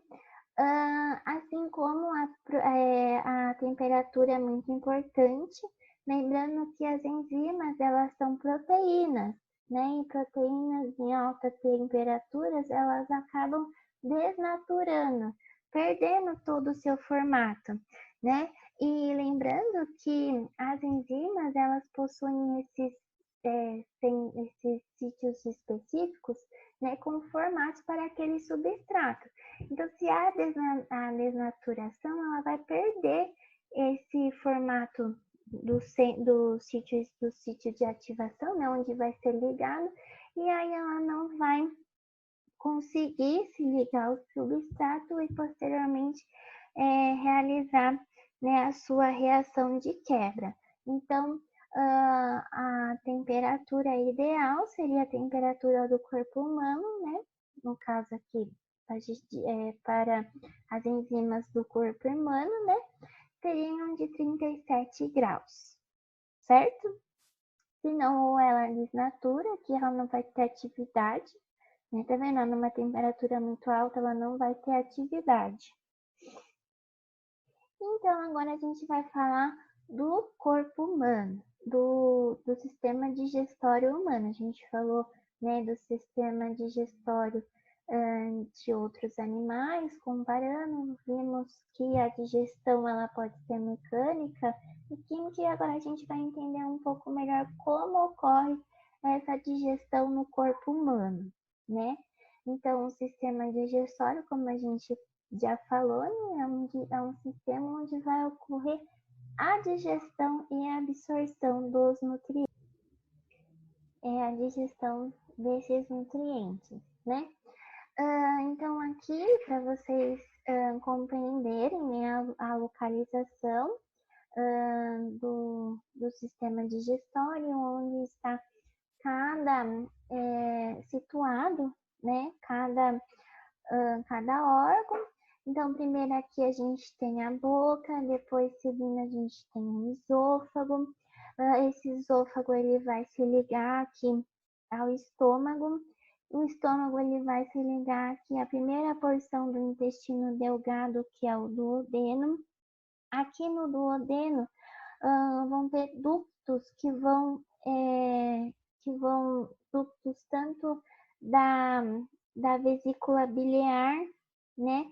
A: Assim como a temperatura é muito importante, lembrando que as enzimas elas são proteínas, né? E proteínas em altas temperaturas elas acabam desnaturando, perdendo todo o seu formato, né? E lembrando que as enzimas elas possuem esses sítios específicos, né, com formatos para aquele substrato. Então, se há a desnaturação, ela vai perder esse formato do sítio de ativação, né, onde vai ser ligado, e aí ela não vai conseguir se ligar ao substrato e posteriormente realizar, né, a sua reação de quebra. Então, a temperatura ideal seria a temperatura do corpo humano, né? No caso aqui, para as enzimas do corpo humano, né? Seriam de 37 graus, certo? Senão, ou ela desnatura, que ela não vai ter atividade, né? Tá vendo? Numa temperatura muito alta, ela não vai ter atividade. Então, agora a gente vai falar do corpo humano, do sistema digestório humano. A gente falou, né, do sistema digestório de outros animais, comparando, vimos que a digestão ela pode ser mecânica e química, e agora a gente vai entender um pouco melhor como ocorre essa digestão no corpo humano, né? Então, o sistema digestório, como a gente já falou, né, é um sistema onde vai ocorrer a digestão e a absorção dos nutrientes. É a digestão desses nutrientes, né? Então, aqui, para vocês compreenderem, né, a localização do sistema digestório, onde está situado, né, cada cada órgão. Então, primeiro aqui a gente tem a boca, depois seguindo a gente tem o esôfago. Esse esôfago ele vai se ligar aqui ao estômago. O estômago ele vai se ligar aqui à primeira porção do intestino delgado, que é o duodeno. Aqui no duodeno vão ter ductos que vão ductos tanto da vesícula biliar, né,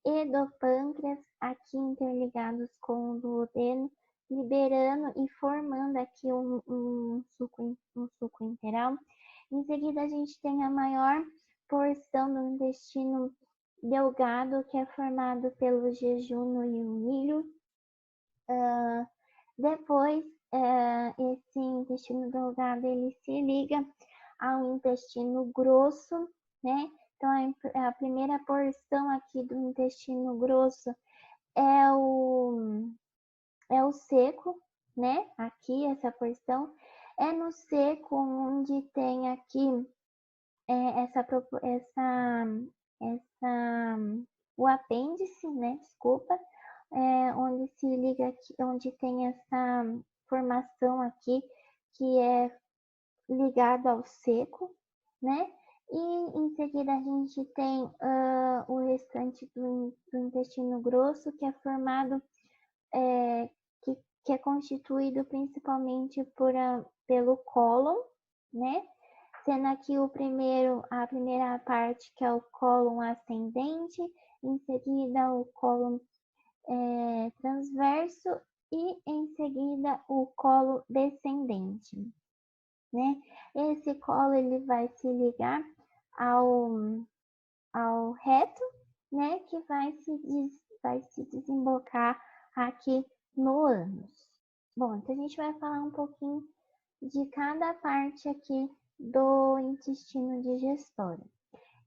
A: e do pâncreas, aqui interligados com o duodeno, liberando e formando aqui um suco interal. Em seguida, a gente tem a maior porção do intestino delgado, que é formado pelo jejum e o milho. Depois, esse intestino delgado, ele se liga ao intestino grosso, né? Então, a primeira porção aqui do intestino grosso é o seco, né? Aqui, essa porção. É no seco onde tem aqui o apêndice, né? Desculpa. Onde se liga aqui, onde tem essa formação aqui, que é ligado ao seco, né? E em seguida a gente tem o restante do intestino grosso, que é formado, que é constituído principalmente pelo cólon, né? Sendo aqui a primeira parte, que é o cólon ascendente, em seguida o cólon transverso e em seguida o colo descendente, né? Esse colo ele vai se ligar ao reto, né? Que vai se desembocar aqui no ânus. Bom, então a gente vai falar um pouquinho de cada parte aqui do intestino digestório.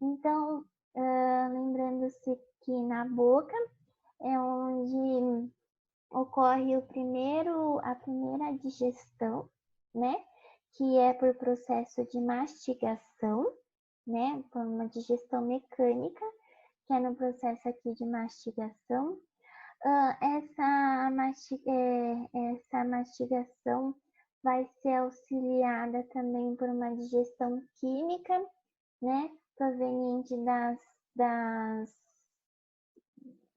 A: Então, lembrando-se que na boca é onde ocorre a primeira digestão, né? Que é por processo de mastigação, né? Por uma digestão mecânica, que é no processo aqui de mastigação. Essa mastigação vai ser auxiliada também por uma digestão química, né? Proveniente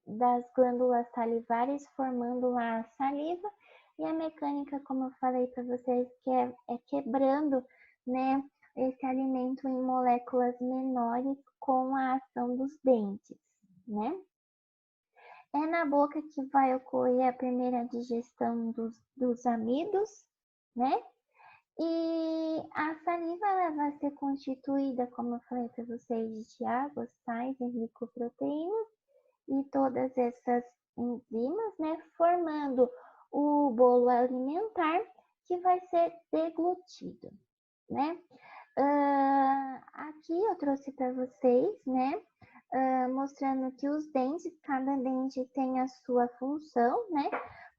A: das glândulas salivares, formando lá a saliva, e a mecânica, como eu falei para vocês, que é quebrando, né, esse alimento em moléculas menores com a ação dos dentes, né? É na boca que vai ocorrer a primeira digestão dos amidos, né? E a saliva ela vai ser constituída, como eu falei para vocês, de água, sais e glicoproteínas, e todas essas enzimas, né, formando o bolo alimentar que vai ser deglutido, né? Aqui eu trouxe para vocês, né, mostrando que os dentes, cada dente tem a sua função, né?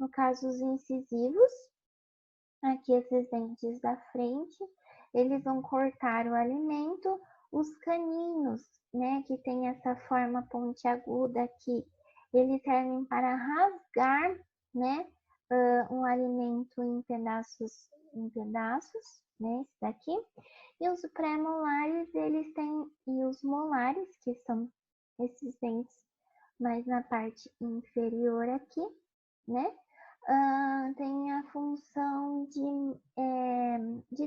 A: No caso, os incisivos, aqui esses dentes da frente, eles vão cortar o alimento. Os caninos, né, que tem essa forma pontiaguda aqui, eles servem para rasgar, né, um alimento em pedaços, né, esse daqui. E os pré-molares, eles têm, e os molares, que são esses dentes mais na parte inferior aqui, né, tem a função de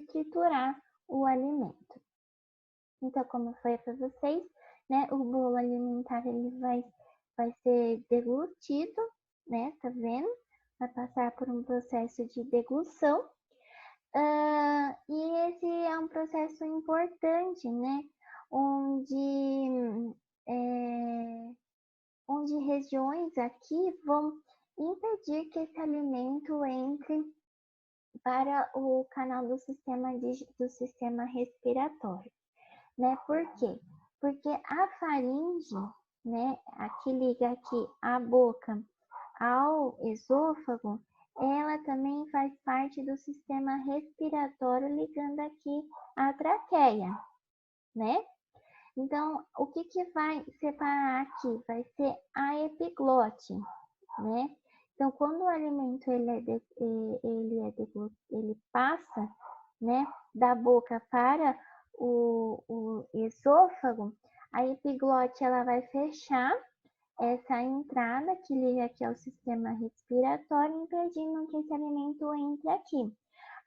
A: triturar o alimento. Então, como eu falei para vocês, né, o bolo alimentar ele vai ser deglutido, né, tá vendo? Vai passar por um processo de deglução. E esse é um processo importante, né, onde regiões aqui vão impedir que esse alimento entre para o canal do sistema respiratório, né? Por quê? Porque a faringe, né, aqui liga aqui a boca ao esôfago, ela também faz parte do sistema respiratório, ligando aqui a traqueia, né? Então, o que que vai separar aqui? Vai ser a epiglote, né? Então, quando o alimento ele passa, né, da boca para o esôfago, a epiglote ela vai fechar essa entrada que liga aqui ao sistema respiratório, impedindo que esse alimento entre aqui.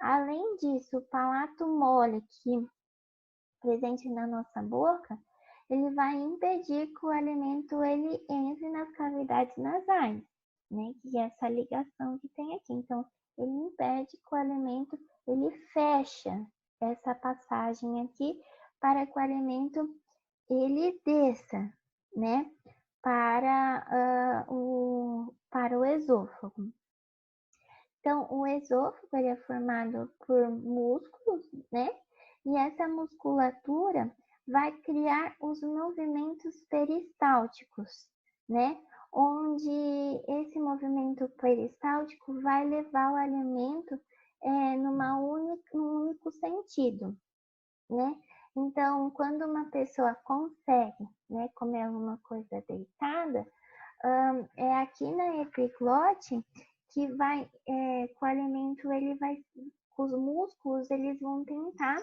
A: Além disso, o palato mole, que presente na nossa boca, ele vai impedir que o alimento ele entre nas cavidades nasais, né? Que é essa ligação que tem aqui. Então, ele impede que o alimento ele fecha essa passagem aqui para que o alimento ele desça, né? Para o esôfago. Então, o esôfago ele é formado por músculos, né? E essa musculatura vai criar os movimentos peristálticos, né? Onde esse movimento peristáltico vai levar o alimento num único sentido, né? Então, quando uma pessoa consegue, né, comer alguma coisa deitada, é aqui na epiglote que vai, com o alimento, os músculos, eles vão tentar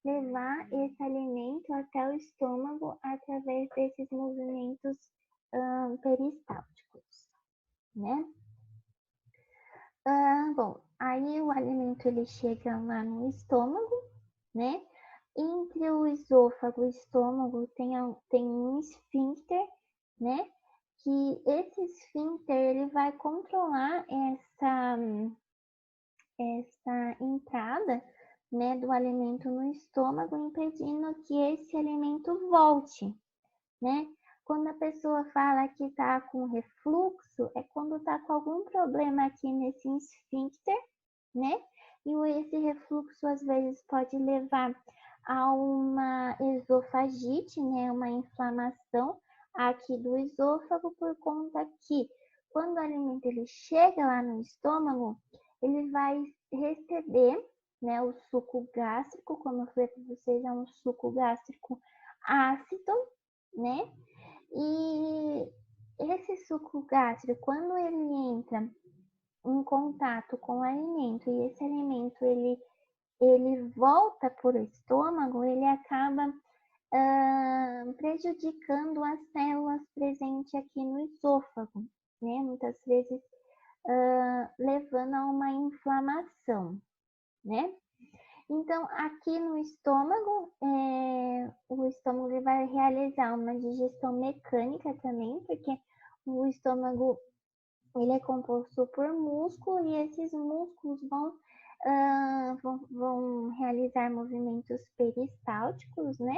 A: levar esse alimento até o estômago através desses movimentos peristálticos, né? Bom, aí o alimento ele chega lá no estômago, né? Entre o esôfago e o estômago tem um esfíncter, né? Que esse esfíncter ele vai controlar essa entrada, né, do alimento no estômago, impedindo que esse alimento volte, né? Quando a pessoa fala que está com refluxo, é quando está com algum problema aqui nesse esfíncter, né? E esse refluxo às vezes pode levar a uma esofagite, né? Uma inflamação aqui do esôfago, por conta que quando o alimento ele chega lá no estômago, ele vai receber, né, o suco gástrico, como eu falei para vocês, é um suco gástrico ácido, né? E esse suco gástrico, quando ele entra em contato com o alimento e esse alimento ele volta para o estômago, ele acaba prejudicando as células presentes aqui no esôfago, né? Muitas vezes levando a uma inflamação, né? Então, aqui no estômago, o estômago ele vai realizar uma digestão mecânica também, porque o estômago ele é composto por músculo e esses músculos vão realizar movimentos peristálticos, né?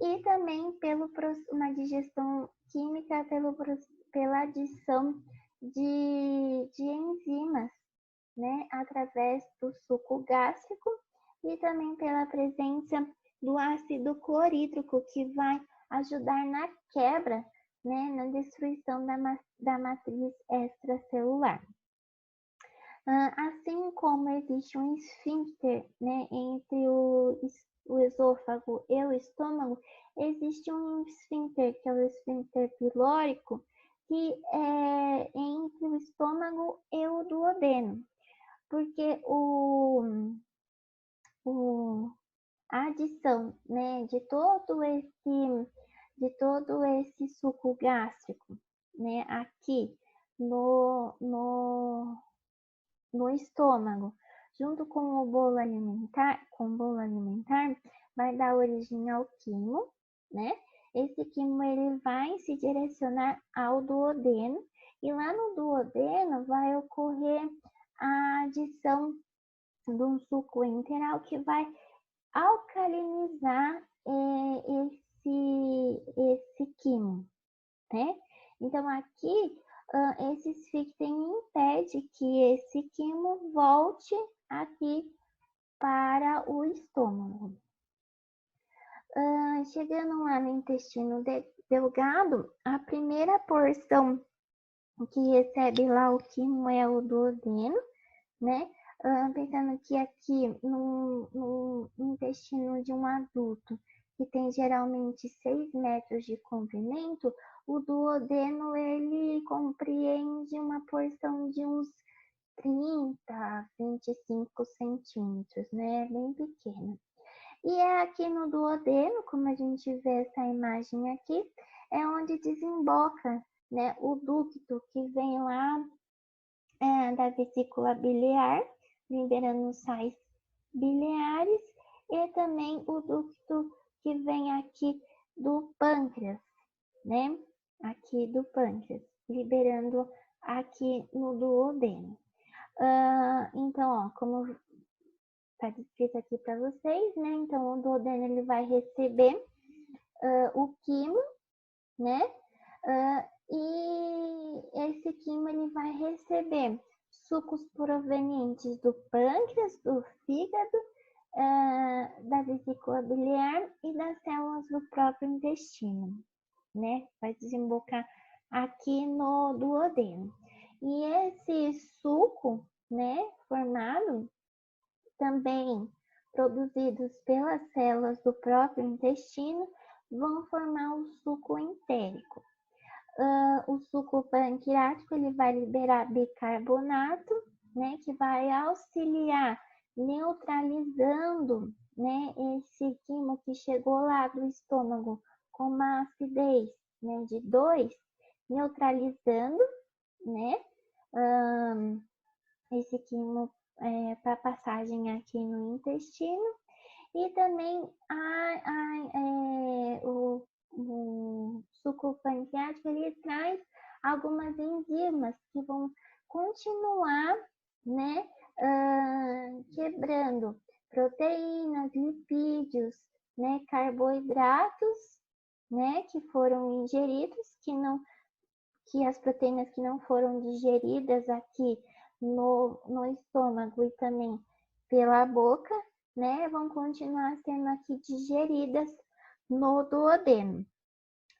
A: E também uma digestão química pela adição de enzimas, né, através do suco gástrico e também pela presença do ácido clorídrico, que vai ajudar na quebra, né, na destruição da matriz extracelular. Assim como existe um esfíncter, né, entre o esôfago e o estômago, existe um esfíncter, que é o esfíncter pilórico, que é entre o estômago e o duodeno, porque a adição, né, de todo esse suco gástrico, né, aqui no estômago, junto com o bolo alimentar, vai dar origem ao quimo, né? Esse quimo ele vai se direcionar ao duodeno e lá no duodeno vai ocorrer a adição de um suco enteral que vai alcalinizar esse quimo, né? Então aqui esse esfíncter impede que esse quimo volte aqui para o estômago. Chegando lá no intestino delgado, a primeira porção que recebe lá o quimo é o duodeno, né? Pensando que aqui no intestino de um adulto que tem geralmente 6 metros de comprimento, o duodeno ele compreende uma porção de uns 30, 25 centímetros, né? Bem pequena. E é aqui no duodeno, como a gente vê essa imagem aqui, é onde desemboca, né, o ducto que vem lá da vesícula biliar, liberando sais biliares, e também o ducto que vem aqui do pâncreas, né? Aqui do pâncreas, liberando aqui no duodeno. Então, ó, como está descrito aqui para vocês, né? Então, o duodeno ele vai receber o quimo, né? E esse quimo ele vai receber sucos provenientes do pâncreas, do fígado, da vesícula biliar e das células do próprio intestino, né? Vai desembocar aqui no duodeno. E esse suco, né, formado, também produzidos pelas células do próprio intestino, vão formar o suco entérico. O suco pancreático ele vai liberar bicarbonato, né, que vai auxiliar neutralizando, né, esse quimo que chegou lá do estômago com uma acidez, né, de 2, neutralizando, né, esse quimo para passagem aqui no intestino. E também o suco pancreático ele traz algumas enzimas que vão continuar, né, quebrando proteínas, lipídios, né, carboidratos, né, que foram ingeridos, que as proteínas que não foram digeridas aqui no estômago e também pela boca, né, vão continuar sendo aqui digeridas no duodeno.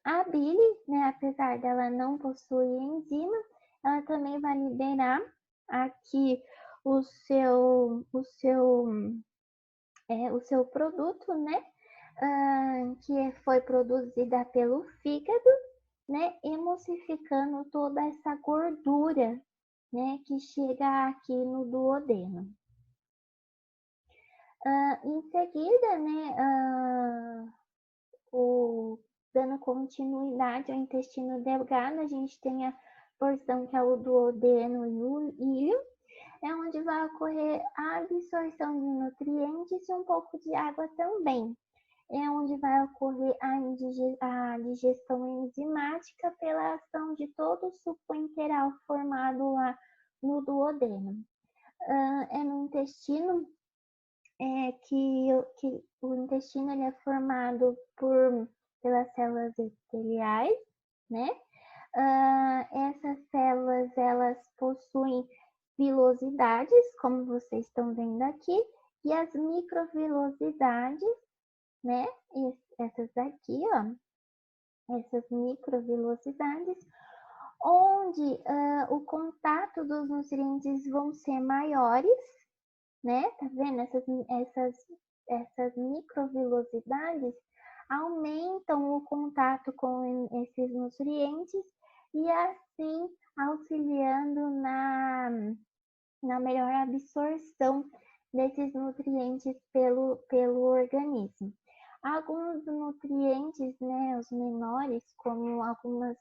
A: A bile, né, apesar dela não possuir enzima, ela também vai liberar aqui o seu produto, né, que foi produzida pelo fígado, né, emulsificando toda essa gordura, né, que chega aqui no duodeno. Em seguida, né, dando continuidade ao intestino delgado, a gente tem a porção que é o duodeno e o íleo, é onde vai ocorrer a absorção de nutrientes e um pouco de água também. É onde vai ocorrer a digestão enzimática pela ação de todo o suco enteral formado lá no duodeno. É no intestino que o intestino ele é formado pelas células epiteliais, né? Essas células elas possuem vilosidades, como vocês estão vendo aqui, e as microvilosidades, né? Essas aqui, ó, essas microvilosidades, onde o contato dos nutrientes vão ser maiores, né? Tá vendo? Essas microvilosidades aumentam o contato com esses nutrientes e assim auxiliando na melhor absorção desses nutrientes pelo organismo. Alguns nutrientes, né, os menores, como algumas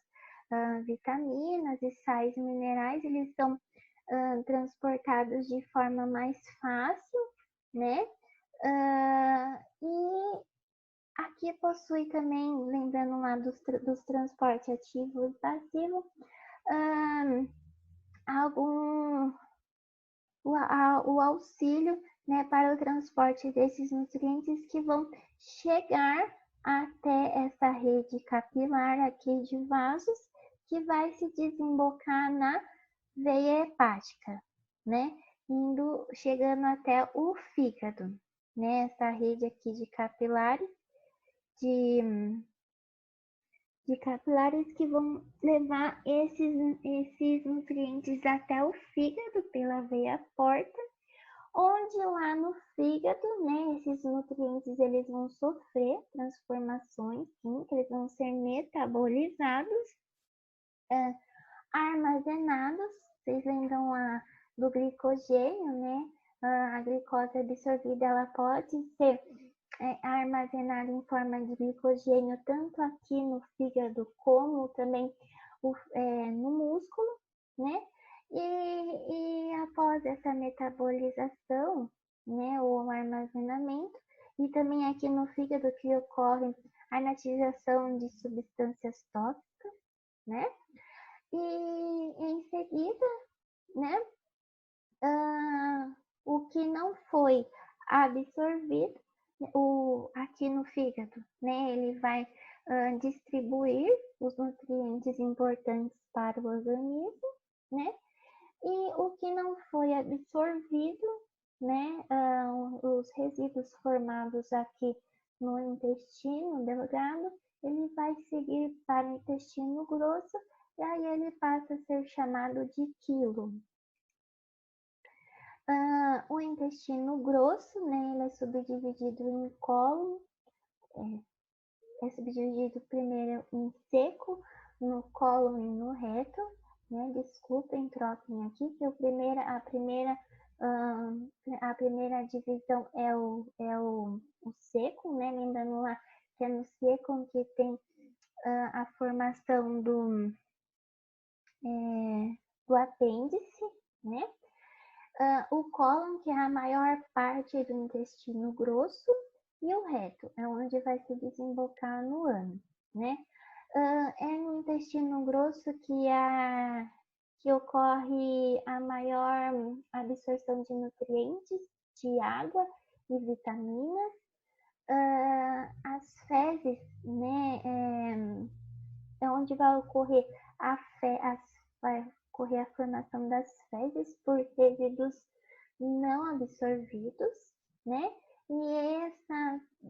A: vitaminas e sais minerais, eles são transportados de forma mais fácil, né? E aqui possui também, lembrando lá dos transportes ativos e passivos, o auxílio, né, para o transporte desses nutrientes que vão chegar até essa rede capilar aqui de vasos, que vai se desembocar na veia hepática, né, chegando até o fígado, né, essa rede aqui de capilares, de capilares que vão levar esses nutrientes até o fígado pela veia porta, onde lá no fígado, né, esses nutrientes eles vão sofrer transformações químicas, eles vão ser metabolizados, armazenados. Vocês lembram lá do glicogênio, né? A glicose absorvida ela pode ser armazenada em forma de glicogênio tanto aqui no fígado como também no músculo, né? E após essa metabolização, né, o armazenamento, e também aqui no fígado que ocorre a inativação de substâncias tóxicas, né? E em seguida, né, o que não foi absorvido aqui no fígado, né, ele vai distribuir os nutrientes importantes para o organismo, né, e o que não foi absorvido, né, os resíduos formados aqui no intestino delgado, ele vai seguir para o intestino grosso e aí ele passa a ser chamado de quilo. O intestino grosso, né, ele é subdividido em cólon, é subdividido primeiro em seco, no cólon e no reto, né? Desculpem, troquem aqui, que a primeira divisão é o seco, né? Lembrando lá que é no seco que tem a formação do apêndice, né? O cólon, que é a maior parte do intestino grosso, e o reto, é onde vai se desembocar no ânus, né? É no intestino grosso que ocorre a maior absorção de nutrientes, de água e vitaminas. As fezes, né, é onde vai ocorrer vai ocorrer a formação das fezes por resíduos não absorvidos, né? E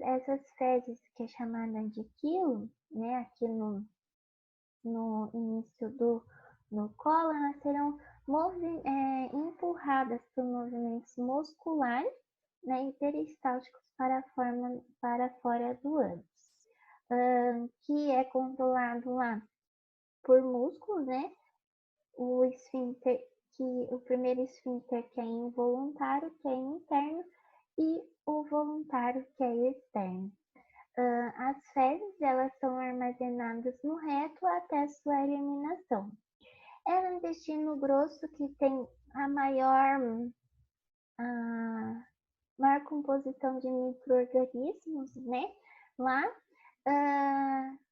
A: essas fezes, que é chamada de quilo, né, aqui no início do colo, elas serão empurradas por movimentos musculares, né, e peristálticos para fora do ânus, que é controlado lá por músculos, né? O esfíncter, o primeiro esfíncter que é involuntário, que é interno, e o voluntário, que é externo. As fezes, elas são armazenadas no reto até sua eliminação. É no intestino grosso que tem a maior composição de micro-organismos, né? Lá,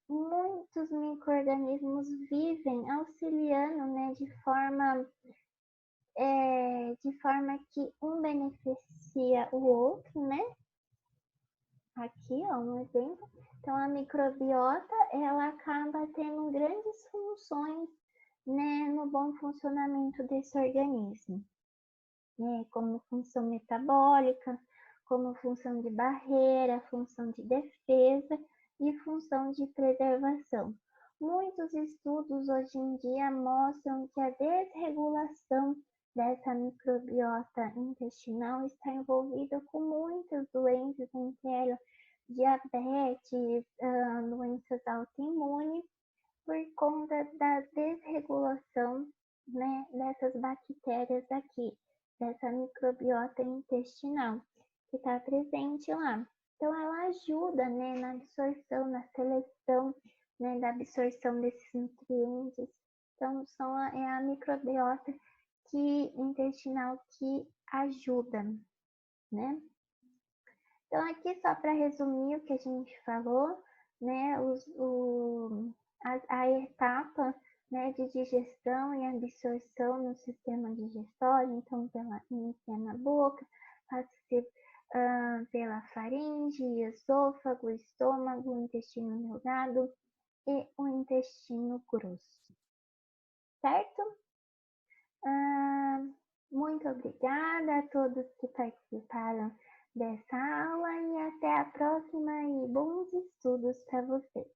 A: muitos micro-organismos vivem auxiliando, né, de forma que um beneficia o outro, né? Aqui, ó, um exemplo. Então, a microbiota, ela acaba tendo grandes funções, né, no bom funcionamento desse organismo, né? Como função metabólica, como função de barreira, função de defesa e função de preservação. Muitos estudos hoje em dia mostram que a desregulação dessa microbiota intestinal está envolvida com muitas doenças, entre elas diabetes, doenças autoimunes, por conta da desregulação, né, dessas bactérias aqui, dessa microbiota intestinal que está presente lá. Então, ela ajuda, né, na absorção, na seleção, né, da absorção desses nutrientes. Então, é a microbiota intestinal que ajuda, né? Então, aqui só para resumir o que a gente falou, né, a etapa, né, de digestão e absorção no sistema digestório, então inicia na boca, passa pela faringe, esôfago, estômago, intestino delgado e o intestino grosso, certo? Muito obrigada a todos que participaram dessa aula e até a próxima e bons estudos para vocês.